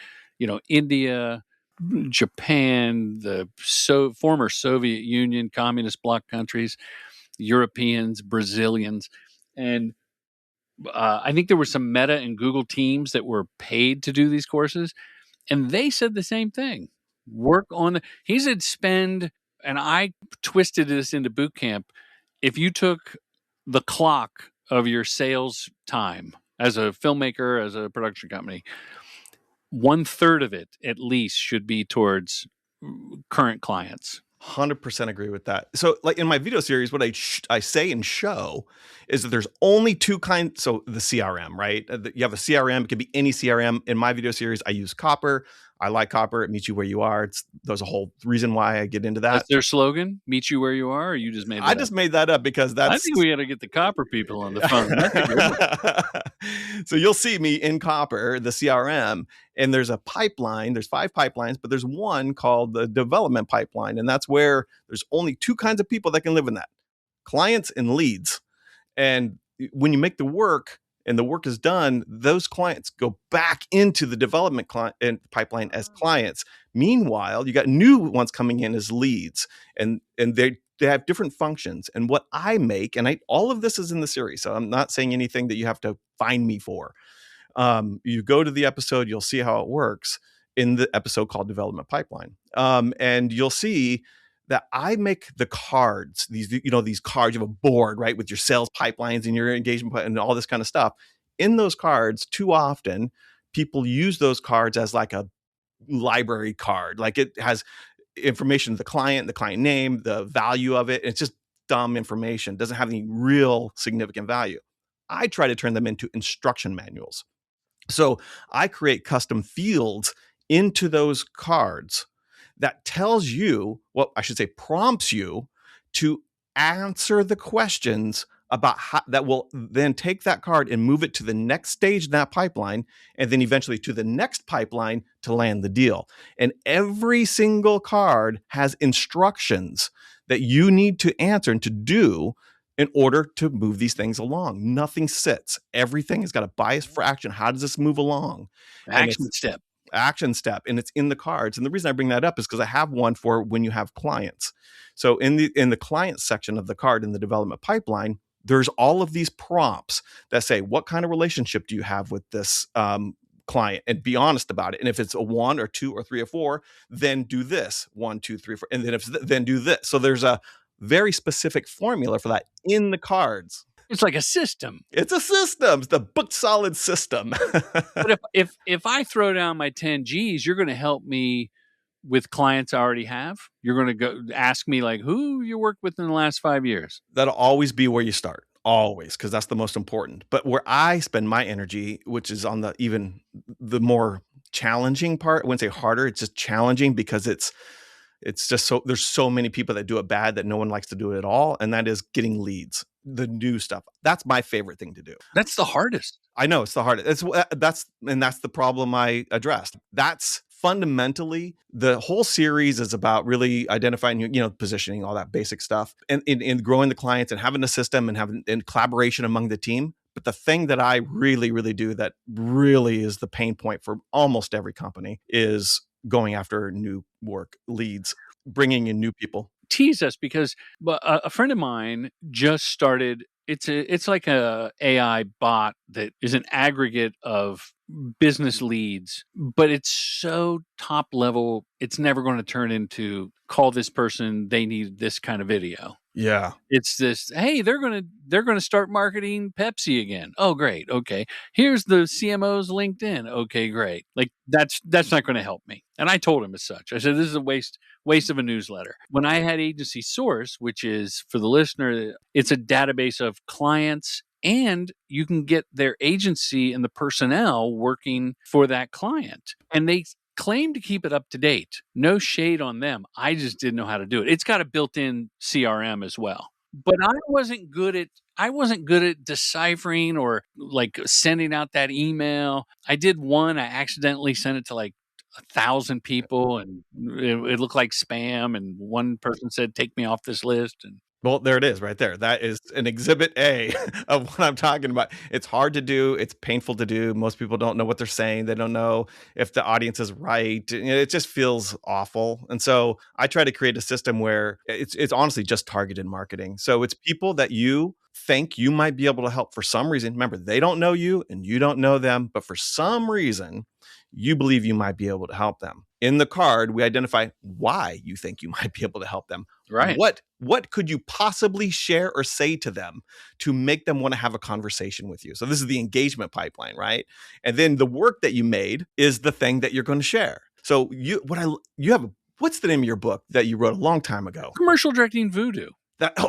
Speaker 3: India, Japan, the former Soviet Union, communist bloc countries, Europeans, Brazilians. And I think there were some Meta and Google teams that were paid to do these courses. And they said the same thing. He said spend, and I twisted this into boot camp. If you took the clock of your sales time as a filmmaker, as a production company, 1/3 of it at least should be towards current clients.
Speaker 2: 100% agree with that. So like in my video series, what I say and show is that there's only two kinds. So the CRM, right? You have a CRM. It could be any CRM. In my video series, I use Copper. I like Copper. It meets you where you are. There's a whole reason why I get into that.
Speaker 3: That's their slogan? Meet you where you are? Or you just made that up?
Speaker 2: Just made that up because that's...
Speaker 3: I think we got to get the Copper people on the phone. That's a good one.
Speaker 2: So you'll see me in Copper, the CRM, and there's a pipeline. There's 5 pipelines, but there's one called the development pipeline. And that's where there's only 2 kinds of people that can live in that: clients and leads. And when you make the work and the work is done, those clients go back into the development pipeline as clients. Meanwhile, you got new ones coming in as leads, and they have different functions. And what I make, and all of this is in the series, so I'm not saying anything that you have to find me for. You go to the episode, you'll see how it works in the episode called Development Pipeline. And you'll see that I make the cards, these cards, you have a board, right, with your sales pipelines and your engagement and all this kind of stuff. In those cards, too often, people use those cards as like a library card. Like it has information of the client name, the value of it. It's just dumb information. It doesn't have any real significant value. I try to turn them into instruction manuals. So I create custom fields into those cards that tells you, well, I should say prompts you to answer the questions about how that will then take that card and move it to the next stage in that pipeline, and then eventually to the next pipeline to land the deal. And every single card has instructions that you need to answer and to do in order to move these things along. Nothing sits. Everything has got a bias for action. How does this move along?
Speaker 3: Action step.
Speaker 2: And it's in the cards. And the reason I bring that up is because I have one for when you have clients. So in the client section of the card in the development pipeline, there's all of these prompts that say, what kind of relationship do you have with this client, and be honest about it. And if it's a 1 or 2 or 3 or 4, then do this 1, 2, 3, 4, and then then do this. So there's a very specific formula for that in the cards.
Speaker 3: It's like a system.
Speaker 2: It's a system. It's the book solid system.
Speaker 3: But if I throw down my 10 G's, you're going to help me with clients I already have. You're going to go ask me like who you worked with in the last 5 years.
Speaker 2: That'll always be where you start. Always, because that's the most important. But where I spend my energy, which is on the more challenging part, I wouldn't say harder, it's just challenging because it's just there's so many people that do it bad that no one likes to do it at all. And that is getting leads, the new stuff. That's my favorite thing to do.
Speaker 3: That's the hardest.
Speaker 2: I know it's the hardest. That's the problem I addressed. That's fundamentally the whole series is about really identifying, positioning, all that basic stuff, and in growing the clients and having a system and having collaboration among the team. But the thing that I really, really do that really is the pain point for almost every company is going after new work, leads, bringing in new people.
Speaker 3: Tease us, because a friend of mine just started. It's like a AI bot that is an aggregate of business leads, but it's so top level. It's never going to turn into call this person. They need this kind of video.
Speaker 2: Yeah.
Speaker 3: It's this, hey, they're going to start marketing Pepsi again. Oh, great. Okay. Here's the CMO's LinkedIn. Okay, great. Like that's not going to help me. And I told him as such. I said, this is a waste of a newsletter. When I had Agency Source, which is, for the listener, it's a database of clients, and you can get their agency and the personnel working for that client. And they claim to keep it up to date. No shade on them. I just didn't know how to do it. It's got a built-in CRM as well. But I wasn't good at deciphering or like sending out that email. I did one. I accidentally sent it to like 1,000 people, and it looked like spam. And one person said, "Take me off this list." And
Speaker 2: well, there it is right there. That is an exhibit A of what I'm talking about. It's hard to do. It's painful to do. Most people don't know what they're saying. They don't know if the audience is right. It just feels awful. And so I try to create a system where it's honestly just targeted marketing. So it's people that you think you might be able to help for some reason. Remember, they don't know you and you don't know them, but for some reason, you believe you might be able to help them. In the card, we identify why you think you might be able to help them.
Speaker 3: Right.
Speaker 2: What could you possibly share or say to them to make them want to have a conversation with you? So this is the engagement pipeline, right? And then the work that you made is the thing that you're going to share. So what's the name of your book that you wrote a long time ago?
Speaker 3: Commercial Directing Voodoo.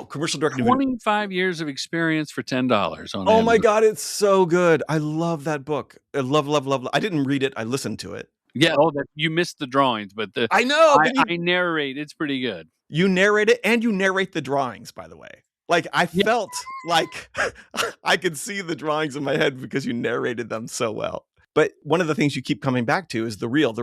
Speaker 2: Commercial Directing
Speaker 3: 25 years of experience for $10 on
Speaker 2: Amazon. My
Speaker 3: God,
Speaker 2: it's so good. I love that book. I love. I didn't read it. I listened to it.
Speaker 3: Yeah. You missed the drawings, but
Speaker 2: I know.
Speaker 3: I narrate. It's pretty good.
Speaker 2: You narrate it, and you narrate the drawings, by the way. Like I felt like I could see the drawings in my head because you narrated them so well. But one of the things you keep coming back to is the real.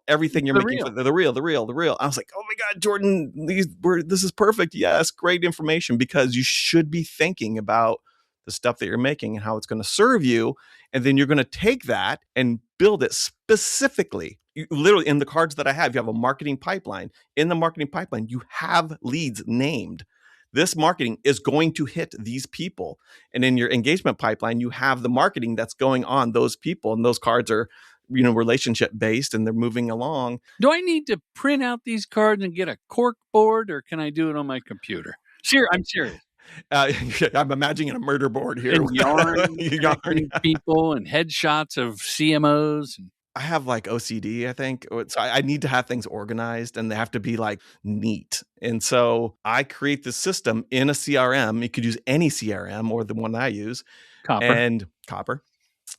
Speaker 2: Everything you're making for the real. I was like, oh my God, Jordan, this is perfect. Yes, great information, because you should be thinking about the stuff that you're making and how it's going to serve you. And then you're going to take that and build it specifically. Literally in the cards that I have, you have a marketing pipeline. In the marketing pipeline, you have leads named. This marketing is going to hit these people. And in your engagement pipeline, you have the marketing that's going on those people. And those cards are, relationship based, and they're moving along.
Speaker 3: Do I need to print out these cards and get a cork board, or can I do it on my computer? I'm serious.
Speaker 2: I'm imagining a murder board here.
Speaker 3: And yarn people and headshots of CMOs.
Speaker 2: I have like OCD, I think. So I need to have things organized, and they have to be like neat. And so I create this system in a CRM. You could use any CRM or the one I use. Copper.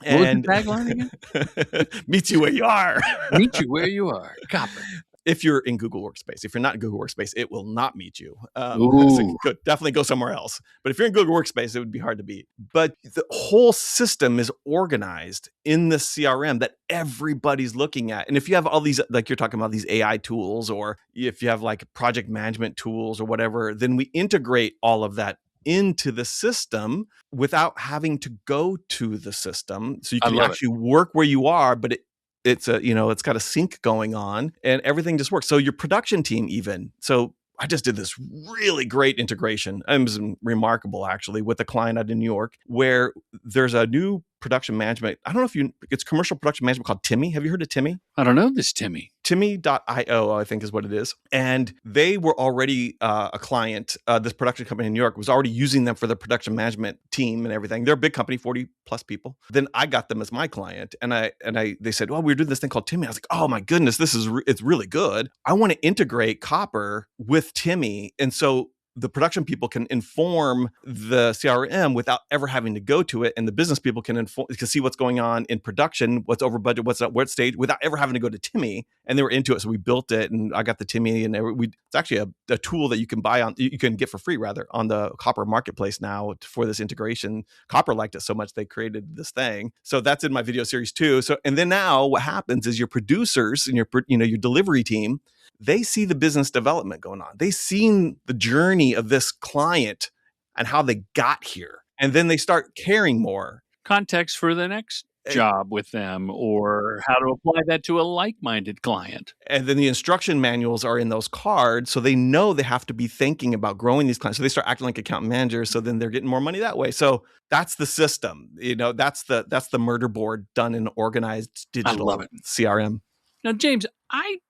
Speaker 3: What was the tagline again?
Speaker 2: Meet you where you are.
Speaker 3: Meet you where you are. Copper.
Speaker 2: If you're in Google Workspace. If you're not in Google Workspace, it will not meet you. So you could definitely go somewhere else. But if you're in Google Workspace, it would be hard to beat. But the whole system is organized in the CRM that everybody's looking at. And if you have all these, like you're talking about these AI tools, or if you have like project management tools or whatever, then we integrate all of that into the system without having to go to the system. So you can actually work where you are, but it's got a sync going on, and everything just works. So your production team even. So I just did this really great integration. It was remarkable, actually, with a client out in New York, where there's a new production management. I don't know if it's commercial production management called Timmy. Have you heard of Timmy?
Speaker 3: I don't know this Timmy.
Speaker 2: Timmy.io, I think is what it is. And they were already a client. This production company in New York was already using them for the production management team and everything. They're a big company, 40 plus people. Then I got them as my client, and they said, well, we're doing this thing called Timmy. I was like, oh my goodness, it's really good. I want to integrate Copper with Timmy. And so the production people can inform the CRM without ever having to go to it, and the business people can see what's going on in production, what's over budget, what's at what stage, without ever having to go to Timmy. And they were into it, so we built it, and I got the Timmy, and it's actually a tool that you can you can get for free rather on the Copper marketplace now for this integration. Copper liked it so much they created this thing, so that's in my video series too. So, and then now what happens is your producers and your delivery team, they see the business development going on. They've seen the journey of this client and how they got here. And then they start caring more.
Speaker 3: Context for the next job with them, or how to apply that to a like-minded client.
Speaker 2: And then the instruction manuals are in those cards. So they know they have to be thinking about growing these clients. So they start acting like account managers. So then they're getting more money that way. So that's the system. That's the murder board done in organized digital CRM.
Speaker 3: Now, James,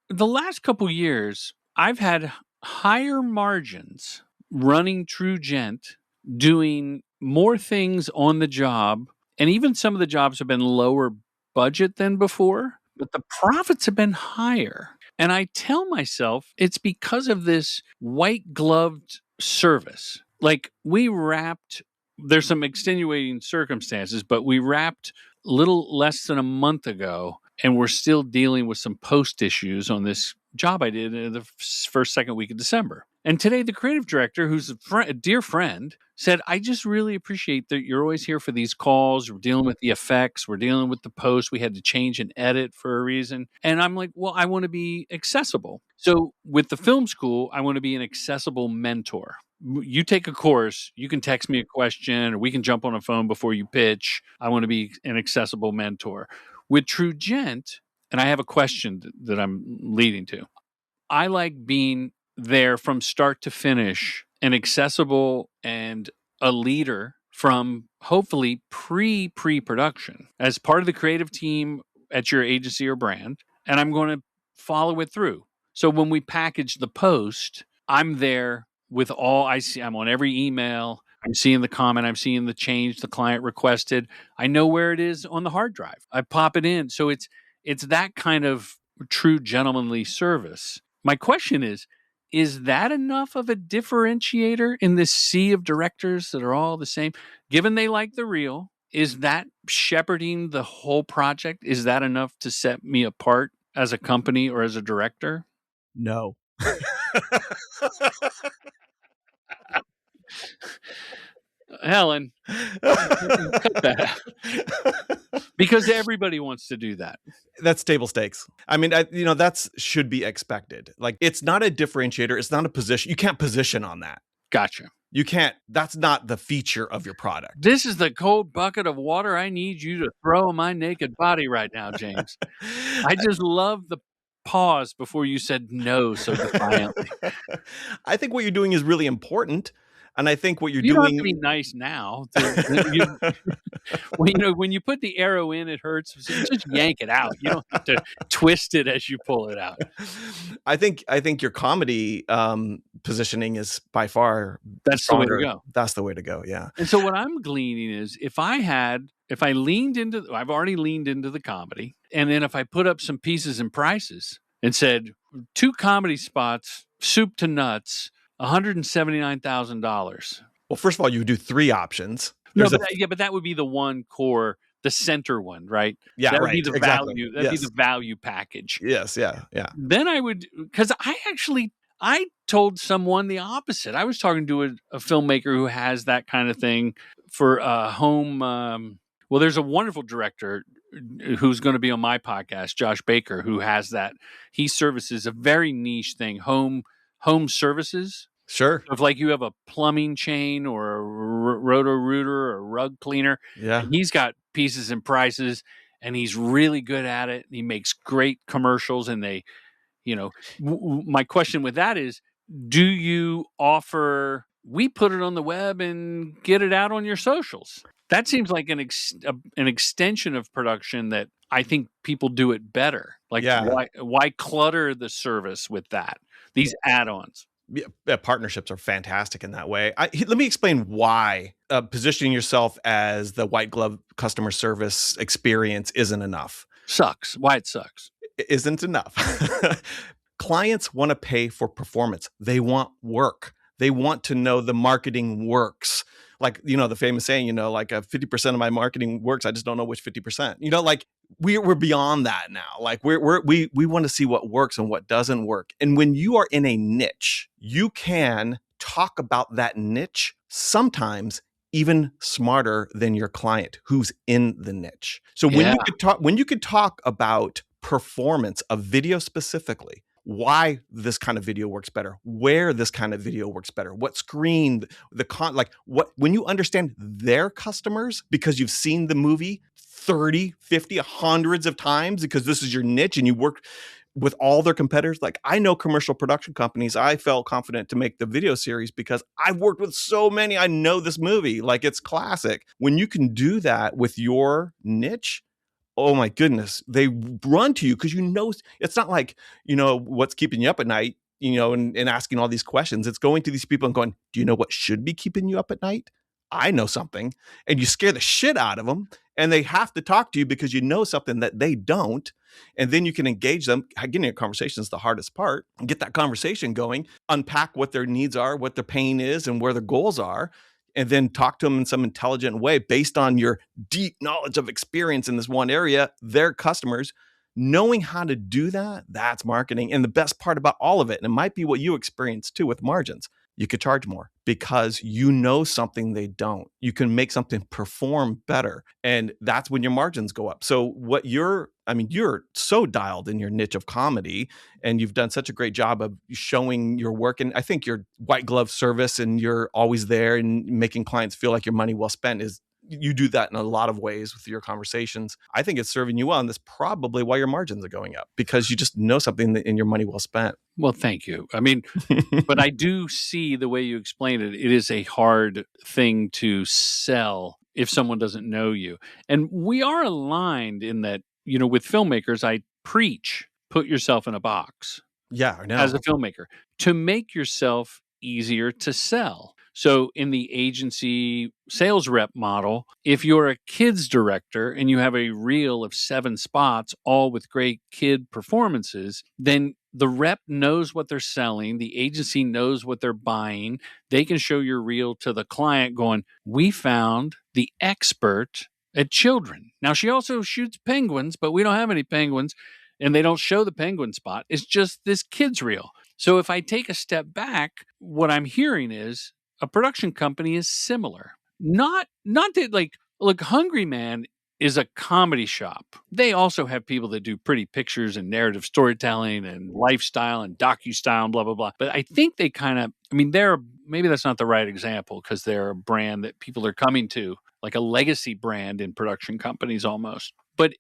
Speaker 3: the last couple years, I've had higher margins running TrueGent, doing more things on the job, and even some of the jobs have been lower budget than before, but the profits have been higher. And I tell myself it's because of this white-gloved service. Like, there's some extenuating circumstances, but we wrapped a little less than a month ago, and we're still dealing with some post issues on this job I did in the second week of December. And today, the creative director, who's a dear friend, said, I just really appreciate that you're always here for these calls. We're dealing with the effects. We're dealing with the post. We had to change an edit for a reason. And I'm like, well, I want to be accessible. So with the film school, I want to be an accessible mentor. You take a course, you can text me a question, or we can jump on a phone before you pitch. I want to be an accessible mentor. With TrueGent, and I have a question that I'm leading to, I like being there from start to finish, and accessible and a leader from hopefully pre-production as part of the creative team at your agency or brand, and I'm going to follow it through. So when we package the post, I'm there with all I see. I'm on every email. I'm seeing the comment. I'm seeing the change the client requested. I know where it is on the hard drive. I pop it in. So it's that kind of true gentlemanly service. My question is that enough of a differentiator in this sea of directors that are all the same? Given they like the real, is that shepherding the whole project? Is that enough to set me apart as a company or as a director?
Speaker 2: No.
Speaker 3: Helen, cut that. Because everybody wants to do that.
Speaker 2: That's table stakes. I mean, that's should be expected. Like, it's not a differentiator. It's not a position. You can't position on that.
Speaker 3: Gotcha.
Speaker 2: You can't, that's not the feature of your product.
Speaker 3: This is the cold bucket of water I need you to throw on my naked body right now, James. I just love the pause before you said no so defiantly.
Speaker 2: I think what you're doing is really important. And I think what you're
Speaker 3: You don't have
Speaker 2: doing.
Speaker 3: to be nice now. When you put the arrow in, it hurts. So just yank it out. You don't have to twist it as you pull it out.
Speaker 2: I think your comedy positioning is by far
Speaker 3: That's
Speaker 2: stronger.
Speaker 3: the way to go.
Speaker 2: That's the way to go. Yeah.
Speaker 3: And so what I'm gleaning is if I leaned into, I've already leaned into the comedy. And then if I put up some pieces and prices and said 2 comedy spots, soup to nuts, $179,000.
Speaker 2: Well, first of all, you do 3 options.
Speaker 3: But that would be the one core, the center one, right?
Speaker 2: Yeah,
Speaker 3: that would
Speaker 2: right.
Speaker 3: be the
Speaker 2: Exactly.
Speaker 3: value. That'd be the value package.
Speaker 2: Yes, yeah.
Speaker 3: Then I would, because I told someone the opposite. I was talking to a filmmaker who has that kind of thing for home. Well, there's a wonderful director who's going to be on my podcast, Josh Baker, who has that. He services a very niche thing, home services.
Speaker 2: Sure.
Speaker 3: So if like you have a plumbing chain or a roto-rooter or a rug cleaner, and he's got pieces and prices, and he's really good at it. He makes great commercials, and they, my question with that is, do you offer? We put it on the web and get it out on your socials. That seems like an extension of production that I think people do it better. Like, why clutter the service with that? These add-ons.
Speaker 2: Yeah, partnerships are fantastic in that way. Let me explain why positioning yourself as the white glove customer service experience isn't enough.
Speaker 3: Sucks. Why it sucks.
Speaker 2: It isn't enough. Clients want to pay for performance. They want work. They want to know the marketing works. Like, the famous saying, like 50% of my marketing works. I just don't know which 50%. Like we're beyond that now. Like we want to see what works and what doesn't work. And when you are in a niche, you can talk about that niche sometimes even smarter than your client who's in the niche. So when you could talk about performance of video specifically, why this kind of video works better, where this kind of video works better, what screen, when you understand their customers because you've seen the movie 30, 50, hundreds of times because this is your niche and you work with all their competitors. Like I know commercial production companies, I felt confident to make the video series because I've worked with so many. I know this movie, like it's classic. When you can do that with your niche, oh my goodness, they run to you because it's not like, what's keeping you up at night, and asking all these questions. It's going to these people and going, do you know what should be keeping you up at night? I know something. And you scare the shit out of them and they have to talk to you because you know something that they don't. And then you can engage them. Getting a conversation is the hardest part. Get that conversation going, unpack what their needs are, what their pain is, and where their goals are. And then talk to them in some intelligent way based on your deep knowledge of experience in this one area, their customers. Knowing how to do that, that's marketing. And the best part about all of it, and it might be what you experience too with margins, you could charge more because you know something they don't. You can make something perform better. And that's when your margins go up. So you're so dialed in your niche of comedy and you've done such a great job of showing your work. And I think your white glove service and you're always there and making clients feel like your money well spent you do that in a lot of ways with your conversations. I think it's serving you well. And that's probably why your margins are going up because you just know something in your money well spent.
Speaker 3: Well, thank you. But I do see the way you explained it. It is a hard thing to sell if someone doesn't know you. And we are aligned in that, with filmmakers, I preach, put yourself in a box.
Speaker 2: Yeah, I know.
Speaker 3: As a filmmaker to make yourself easier to sell. So in the agency sales rep model, if you're a kids director and you have a reel of 7 spots, all with great kid performances, then the rep knows what they're selling. The agency knows what they're buying. They can show your reel to the client going, we found the expert at children. Now, she also shoots penguins, but we don't have any penguins. And they don't show the penguin spot. It's just this kid's reel. So if I take a step back, what I'm hearing is a production company is similar. Not that look, Hungry Man is a comedy shop. They also have people that do pretty pictures and narrative storytelling and lifestyle and docu-style and blah, blah, blah. But I think they kind of, they're maybe that's not the right example because they're a brand that people are coming to, like a legacy brand in production companies almost. But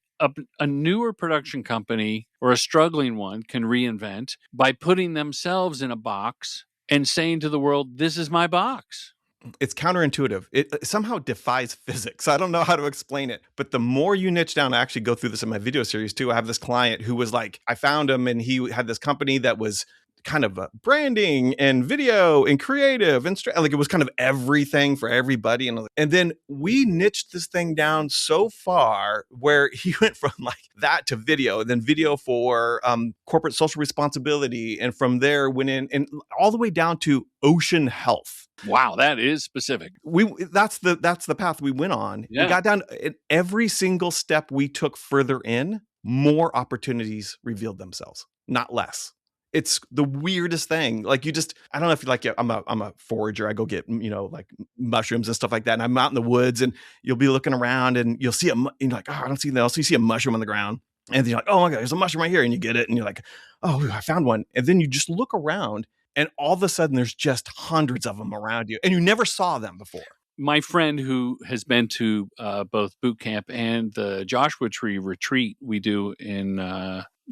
Speaker 3: a newer production company or a struggling one can reinvent by putting themselves in a box and saying to the world, this is my box.
Speaker 2: It's counterintuitive. It somehow defies physics. I don't know how to explain it, but the more you niche down, I actually go through this in my video series too. I have this client who was like, I found him and he had this company that was kind of branding and video and creative and like it was kind of everything for everybody. And then we niched this thing down so far where he went from like that to video, and then video for corporate social responsibility. And from there went in and all the way down to ocean health.
Speaker 3: Wow, that is specific.
Speaker 2: That's the path we went on.
Speaker 3: Yeah.
Speaker 2: We got down in every single step we took further in, more opportunities revealed themselves, not less. It's the weirdest thing. Like I don't know if you like, I'm a forager. I go get, like mushrooms and stuff like that. And I'm out in the woods and you'll be looking around and you'll see and you're like, oh, I don't see anything else. So you see a mushroom on the ground and then you're like, oh my God, there's a mushroom right here. And you get it and you're like, oh, I found one. And then you just look around and all of a sudden there's just hundreds of them around you and you never saw them before.
Speaker 3: My friend who has been to both boot camp and the Joshua Tree retreat we do in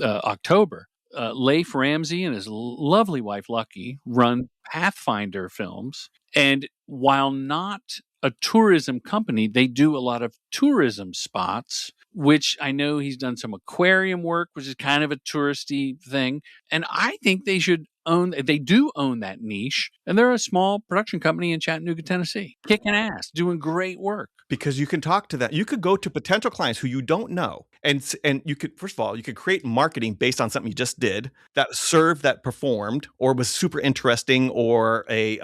Speaker 3: October, Leif Ramsey and his lovely wife, Lucky, run Pathfinder Films. And while not a tourism company, they do a lot of tourism spots, which I know he's done some aquarium work, which is kind of a touristy thing. And I think they do own that niche. And they're a small production company in Chattanooga, Tennessee, kicking ass, doing great work.
Speaker 2: Because you can talk to them. You could go to potential clients who you don't know. And you could, first of all, you could create marketing based on something you just did that served, that performed, or was super interesting, or a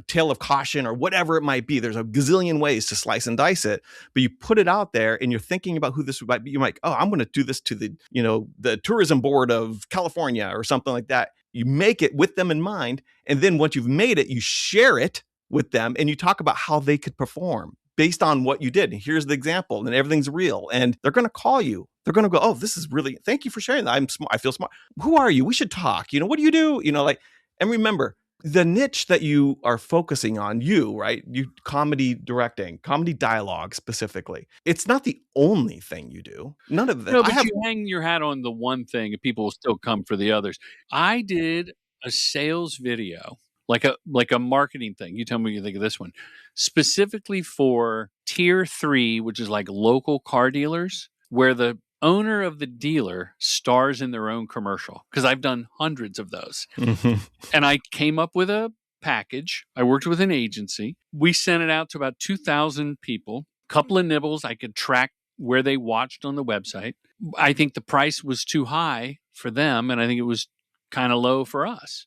Speaker 2: tale of caution, or whatever it might be. There's a gazillion ways to slice and dice it, but you put it out there and you're thinking about who this might be. You're like, oh, I'm going to do this to the tourism board of California or something like that. You make it with them in mind. And then once you've made it, you share it with them and you talk about how they could perform based on what you did. And here's the example, and everything's real. And they're going to call you. They're going to go, oh, this is really, thank you for sharing that. I feel smart. Who are you? We should talk. What do you do? And remember, the niche that you are focusing on, right? You comedy directing, comedy dialogue specifically. It's not the only thing you do. None of that.
Speaker 3: No, but you hang your hat on the one thing and people will still come for the others. I did a sales video, like a marketing thing. You tell me what you think of this one. Specifically for tier 3, which is like local car dealers, where the owner of the dealer stars in their own commercial, because I've done hundreds of those. Mm-hmm. And I came up with a package. I worked with an agency. We sent it out to about 2,000 people. Couple of nibbles. I could track where they watched on the website. I think the price was too high for them, and I think it was kind of low for us.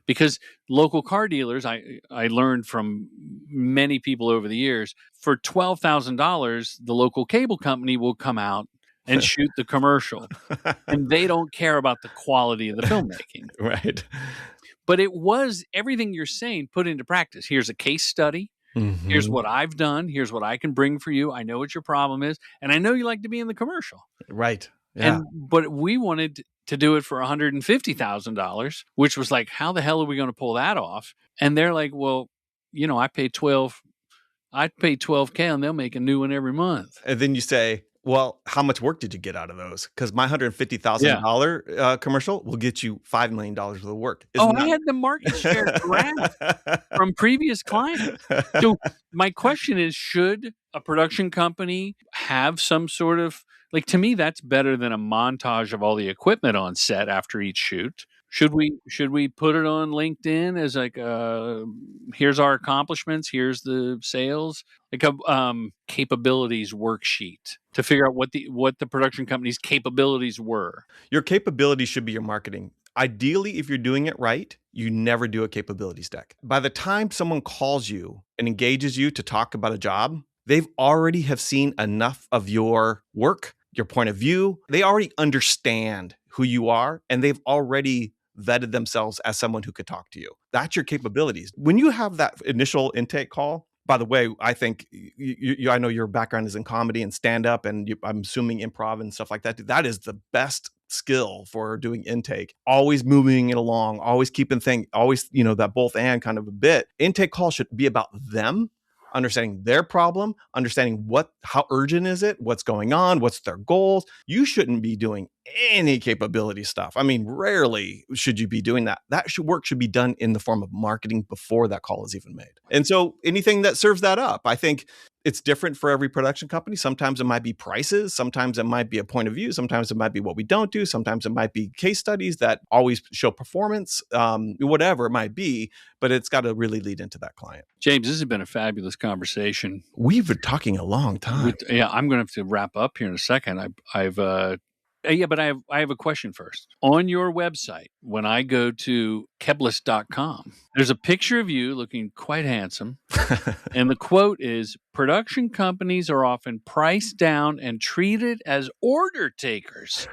Speaker 3: Because local car dealers, I learned from many people over the years, for $12,000, the local cable company will come out and shoot the commercial. And they don't care about the quality of the filmmaking.
Speaker 2: Right.
Speaker 3: But it was everything you're saying put into practice. Here's a case study. Mm-hmm. Here's what I've done. Here's what I can bring for you. I know what your problem is. And I know you like to be in the commercial.
Speaker 2: Right. Yeah.
Speaker 3: But we wanted to do it for $150,000, which was like, how the hell are we going to pull that off? And they're like, well, I pay $12,000 and they'll make a new one every month.
Speaker 2: And then you say, well, how much work did you get out of those? Because my $150,000 commercial will get you $5 million worth of work.
Speaker 3: I had the market share graph from previous clients. So my question is, should a production company have some sort of, like, to me, that's better than a montage of all the equipment on set after each shoot. Should we put it on LinkedIn as like, here's our accomplishments, here's the sales, like a capabilities worksheet to figure out what the production company's capabilities were?
Speaker 2: Your capabilities should be your marketing. Ideally, if you're doing it right, you never do a capabilities deck. By the time someone calls you and engages you to talk about a job, they've already have seen enough of your work, your point of view. They already understand who you are, and they've already vetted themselves as someone who could talk to you. That's your capabilities. When you have that initial intake call, by the way, I think I know your background is in comedy and stand-up, and I'm assuming improv and stuff like that. That is the best skill for doing intake, always moving it along, always keeping things, always, that both and kind of a bit. Intake calls should be about them, understanding their problem, understanding how urgent is it, what's going on, what's their goals. You shouldn't be doing any capability stuff. I mean, rarely should you be doing that. Work should be done in the form of marketing before that call is even made. And so anything that serves that up, I think it's different for every production company. Sometimes it might be prices. Sometimes it might be a point of view. Sometimes it might be what we don't do. Sometimes it might be case studies that always show performance, whatever it might be, but it's got to really lead into that client.
Speaker 3: James, this has been a fabulous conversation.
Speaker 2: We've been talking a long time.
Speaker 3: I'm going to have to wrap up here in a second. But I have a question first. On your website, when I go to Keblas.com, there's a picture of you looking quite handsome. And the quote is, production companies are often priced down and treated as order takers,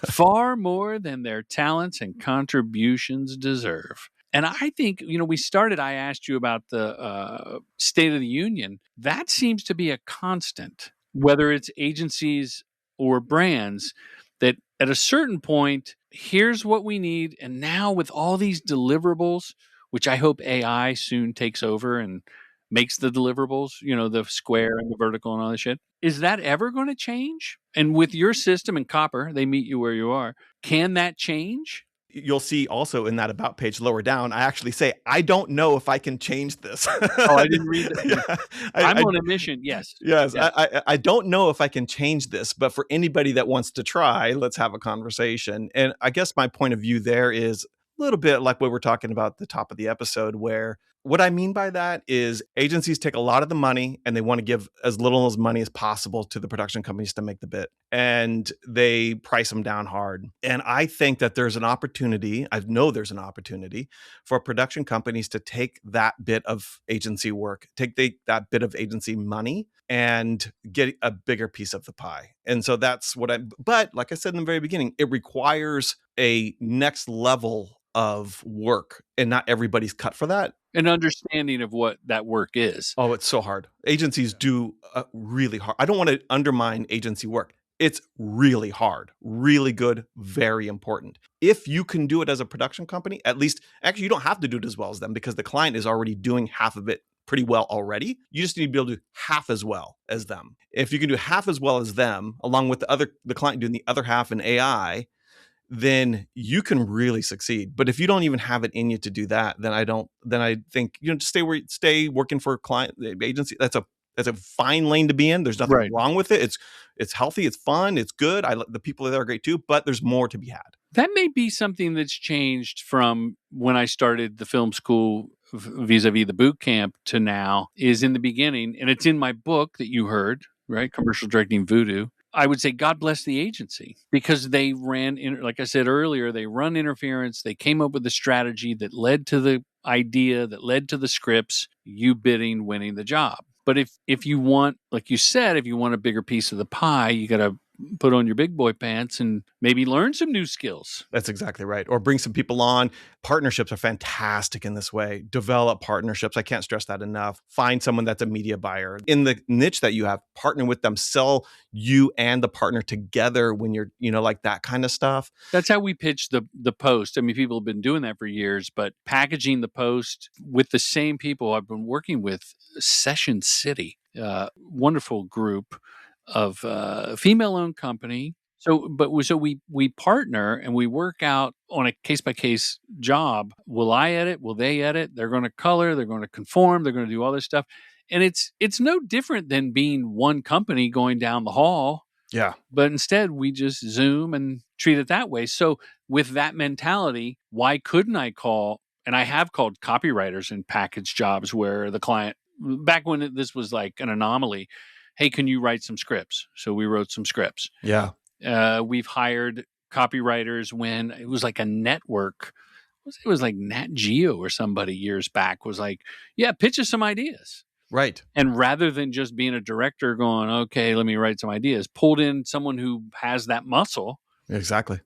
Speaker 3: far more than their talents and contributions deserve. And I think, I asked you about the State of the Union. That seems to be a constant, whether it's agencies or brands, that at a certain point, here's what we need. And now with all these deliverables, which I hope AI soon takes over and makes the deliverables, the square and the vertical and all that shit. Is that ever going to change? And with your system and Copper, they meet you where you are. Can that change?
Speaker 2: You'll see also in that about page lower down, I actually say, I don't know if I can change this.
Speaker 3: I didn't read that. Yeah. I'm on a mission. Yes.
Speaker 2: Yes. I don't know if I can change this, but for anybody that wants to try, let's have a conversation. And I guess my point of view there is a little bit like what we're talking about at the top of the episode, where what I mean by that is agencies take a lot of the money and they want to give as little as money as possible to the production companies to make the bit. And they price them down hard. And I think that there's an opportunity, I know there's an opportunity for production companies to take that bit of agency work, that bit of agency money and get a bigger piece of the pie. And so that's but like I said in the very beginning, it requires a next level of work, and not everybody's cut for that.
Speaker 3: An understanding of what that work is.
Speaker 2: Oh, it's so hard. Agencies do really hard. I don't want to undermine agency work. It's really hard, really good, very important. If you can do it as a production company, at least, actually, you don't have to do it as well as them because the client is already doing half of it pretty well already. You just need to be able to do half as well as them. If you can do half as well as them, along with the client doing the other half in AI, then you can really succeed. But if you don't even have it in you to do that, then I think, just stay working for a client agency. That's a fine lane to be in. There's nothing wrong with it. It's healthy. It's fun. It's good. The people there are great too, but there's more to be had.
Speaker 3: That may be something that's changed from when I started the film school vis-a-vis the boot camp to now. Is in the beginning, and it's in my book that you heard, right? Commercial Directing Voodoo. I would say God bless the agency, because they like I said earlier, they run interference. They came up with a strategy that led to the idea, that led to the scripts, you bidding, winning the job. But if you want, like you said, if you want a bigger piece of the pie, you got to put on your big boy pants and maybe learn some new skills.
Speaker 2: That's exactly right. Or bring some people on. Partnerships are fantastic in this way. Develop partnerships. I can't stress that enough. Find someone that's a media buyer. In the niche that you have, partner with them, sell you and the partner together when you're, like that kind of stuff.
Speaker 3: That's how we pitch the post. I mean, people have been doing that for years, but packaging the post with the same people I've been working with, Session City, wonderful group of female-owned company. So we partner and we work out on a case-by-case job. Will I edit? Will they edit? They're going to color. They're going to conform. They're going to do all this stuff. And it's no different than being one company going down the hall.
Speaker 2: Yeah.
Speaker 3: But instead, we just Zoom and treat it that way. So with that mentality, why couldn't I call, and I have called copywriters in package jobs where the client, back when this was like an anomaly, hey, can you write some scripts? So we wrote some scripts.
Speaker 2: Yeah.
Speaker 3: We've hired copywriters when it was like a network. It was like Nat Geo or somebody years back was like, yeah, pitch us some ideas.
Speaker 2: Right.
Speaker 3: And rather than just being a director going, okay, let me write some ideas, pulled in someone who has that muscle.
Speaker 2: Exactly.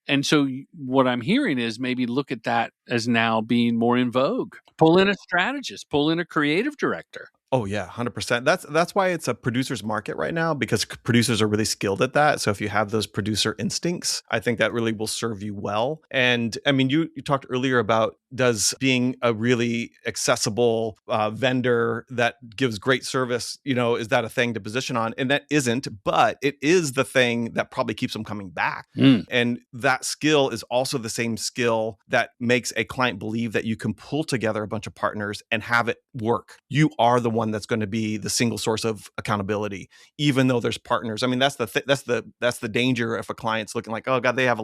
Speaker 3: And so what I'm hearing is maybe look at that as now being more in vogue. Pull in a strategist, pull in a creative director.
Speaker 2: Oh yeah, 100%. That's why it's a producer's market right now, because producers are really skilled at that. So if you have those producer instincts, I think that really will serve you well. And I mean, you talked earlier about does being a really accessible vendor that gives great service, is that a thing to position on? And that isn't, but it is the thing that probably keeps them coming back. And that skill is also the same skill that makes a client believe that you can pull together a bunch of partners and have it work. You are the one that's going to be the single source of accountability, even though there's partners. I mean, that's the danger if a client's looking like, oh God, they have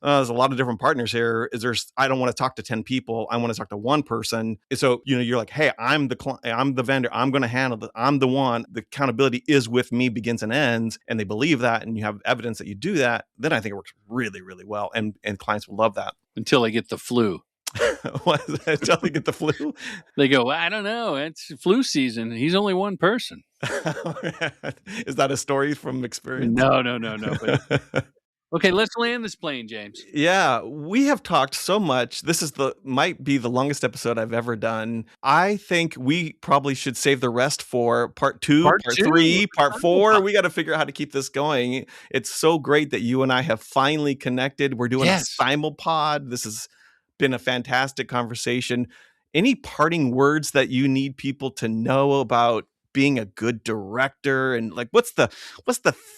Speaker 2: there's a lot of different partners here. I don't want to talk to 10 people. I want to talk to one person. So, you're like, hey, I'm the vendor. I'm going to handle it. I'm the one. The accountability is with me, begins and ends. And they believe that, and you have evidence that you do that. Then I think it works really, really well. And clients will love that.
Speaker 3: Until they get the flu.
Speaker 2: Until they get the flu?
Speaker 3: They go, I don't know. It's flu season. He's only one person.
Speaker 2: Is that a story from experience?
Speaker 3: No. But okay, let's land this plane, James.
Speaker 2: Yeah, we have talked so much. This might be the longest episode I've ever done. I think we probably should save the rest for part 2, part 3, part 4. We got to figure out how to keep this going. It's so great that you and I have finally connected. We're doing a SimulPod. This has been a fantastic conversation. Any parting words that you need people to know about being a good director, and like what's the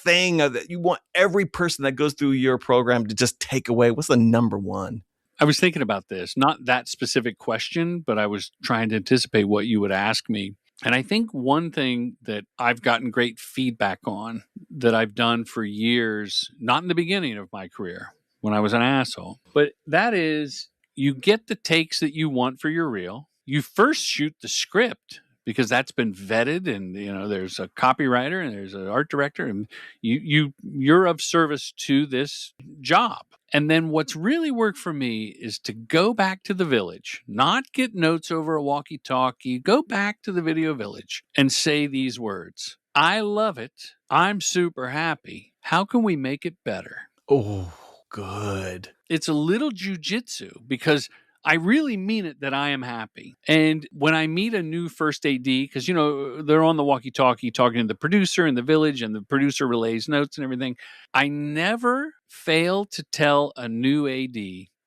Speaker 2: thing that you want every person that goes through your program to just take away? What's the number one?
Speaker 3: I was thinking about this, not that specific question, but I was trying to anticipate what you would ask me. And I think one thing that I've gotten great feedback on that I've done for years, not in the beginning of my career when I was an asshole, but that is you get the takes that you want for your reel. You first shoot the script, because that's been vetted, and there's a copywriter and there's an art director, and you're of service to this job. And then what's really worked for me is to go back to the village, not get notes over a walkie-talkie, go back to the video village and say these words. I love it. I'm super happy. How can we make it better?
Speaker 2: Oh, good.
Speaker 3: It's a little jujitsu, because I really mean it that I am happy. And when I meet a new first AD, because, they're on the walkie-talkie talking to the producer in the village, and the producer relays notes and everything, I never fail to tell a new AD,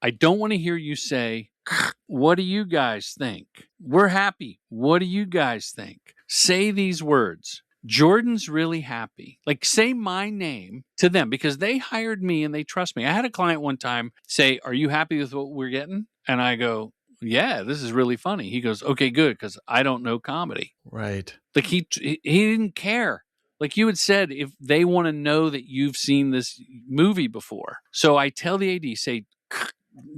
Speaker 3: I don't want to hear you say, what do you guys think? We're happy. What do you guys think? Say these words. Jordan's really happy. Like, say my name to them, because they hired me and they trust me. I had a client one time say, are you happy with what we're getting? And I go, yeah, this is really funny. He goes, okay, good, because I don't know comedy.
Speaker 2: Right.
Speaker 3: Like he didn't care. Like you had said, if they want to know that you've seen this movie before. So I tell the AD, say,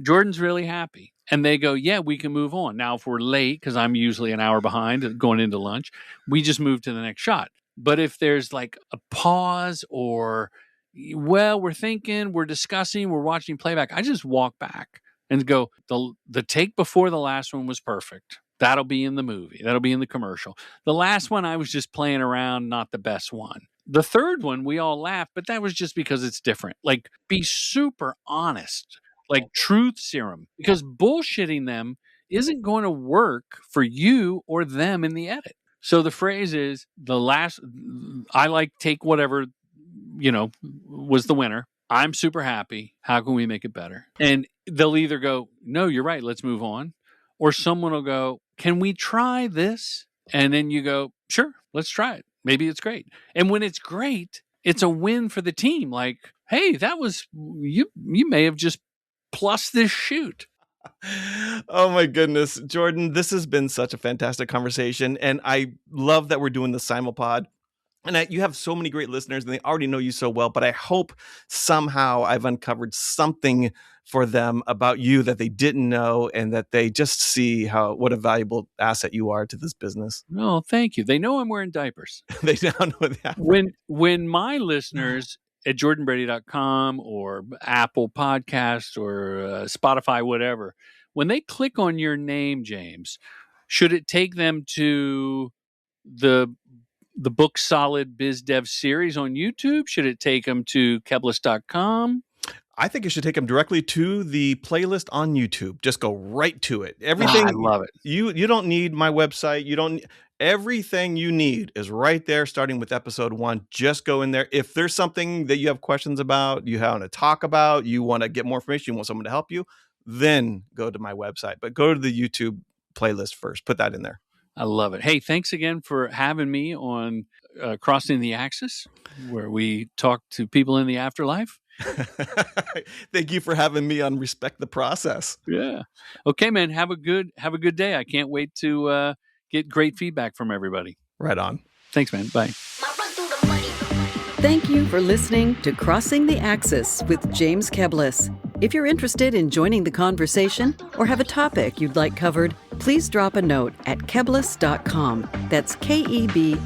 Speaker 3: Jordan's really happy. And they go, yeah, we can move on. Now, if we're late, because I'm usually an hour behind going into lunch, we just move to the next shot. But if there's like a pause or, well, we're thinking, we're discussing, we're watching playback, I just walk back and go, the take before the last one was perfect. That'll be in the movie. That'll be in the commercial. The last one, I was just playing around, not the best one. The third one, we all laughed, but that was just because it's different. Like, be super honest, like truth serum, because bullshitting them isn't going to work for you or them in the edit. So the phrase is I like take whatever, was the winner. I'm super happy. How can we make it better? And they'll either go, no, you're right, let's move on. Or someone will go, can we try this? And then you go, sure, let's try it. Maybe it's great. And when it's great, it's a win for the team. Like, hey, that was, you may have just plus this shoot.
Speaker 2: Oh my goodness, Jordan, this has been such a fantastic conversation. And I love that we're doing the SimulPod. And you have so many great listeners, and they already know you so well, but I hope somehow I've uncovered something for them about you that they didn't know, and that they just see what a valuable asset you are to this business.
Speaker 3: Oh, thank you. They know I'm wearing diapers.
Speaker 2: They now know that.
Speaker 3: When my listeners at jordanbrady.com or Apple Podcasts or Spotify, whatever, when they click on your name, James, should it take them to the Book Solid BizDev series on YouTube? Should it take them to Keblas.com?
Speaker 2: I think it should take them directly to the playlist on YouTube. Just go right to it. Everything.
Speaker 3: I love it.
Speaker 2: You don't need my website. You don't. Everything you need is right there, starting with episode 1. Just go in there. If there's something that you have questions about, you want to talk about, you want to get more information, you want someone to help you, then go to my website. But go to the YouTube playlist first. Put that in there.
Speaker 3: I love it. Hey, thanks again for having me on Crossing the Axis, where we talk to people in the afterlife.
Speaker 2: Thank you for having me on Respect the Process.
Speaker 3: Yeah. Okay, man. Have a good day. I can't wait to get great feedback from everybody.
Speaker 2: Right on.
Speaker 3: Thanks, man. Bye.
Speaker 1: Thank you for listening to Crossing the Axis with James Keblas. If you're interested in joining the conversation or have a topic you'd like covered, please drop a note at keblas.com. That's KEBLAS.com.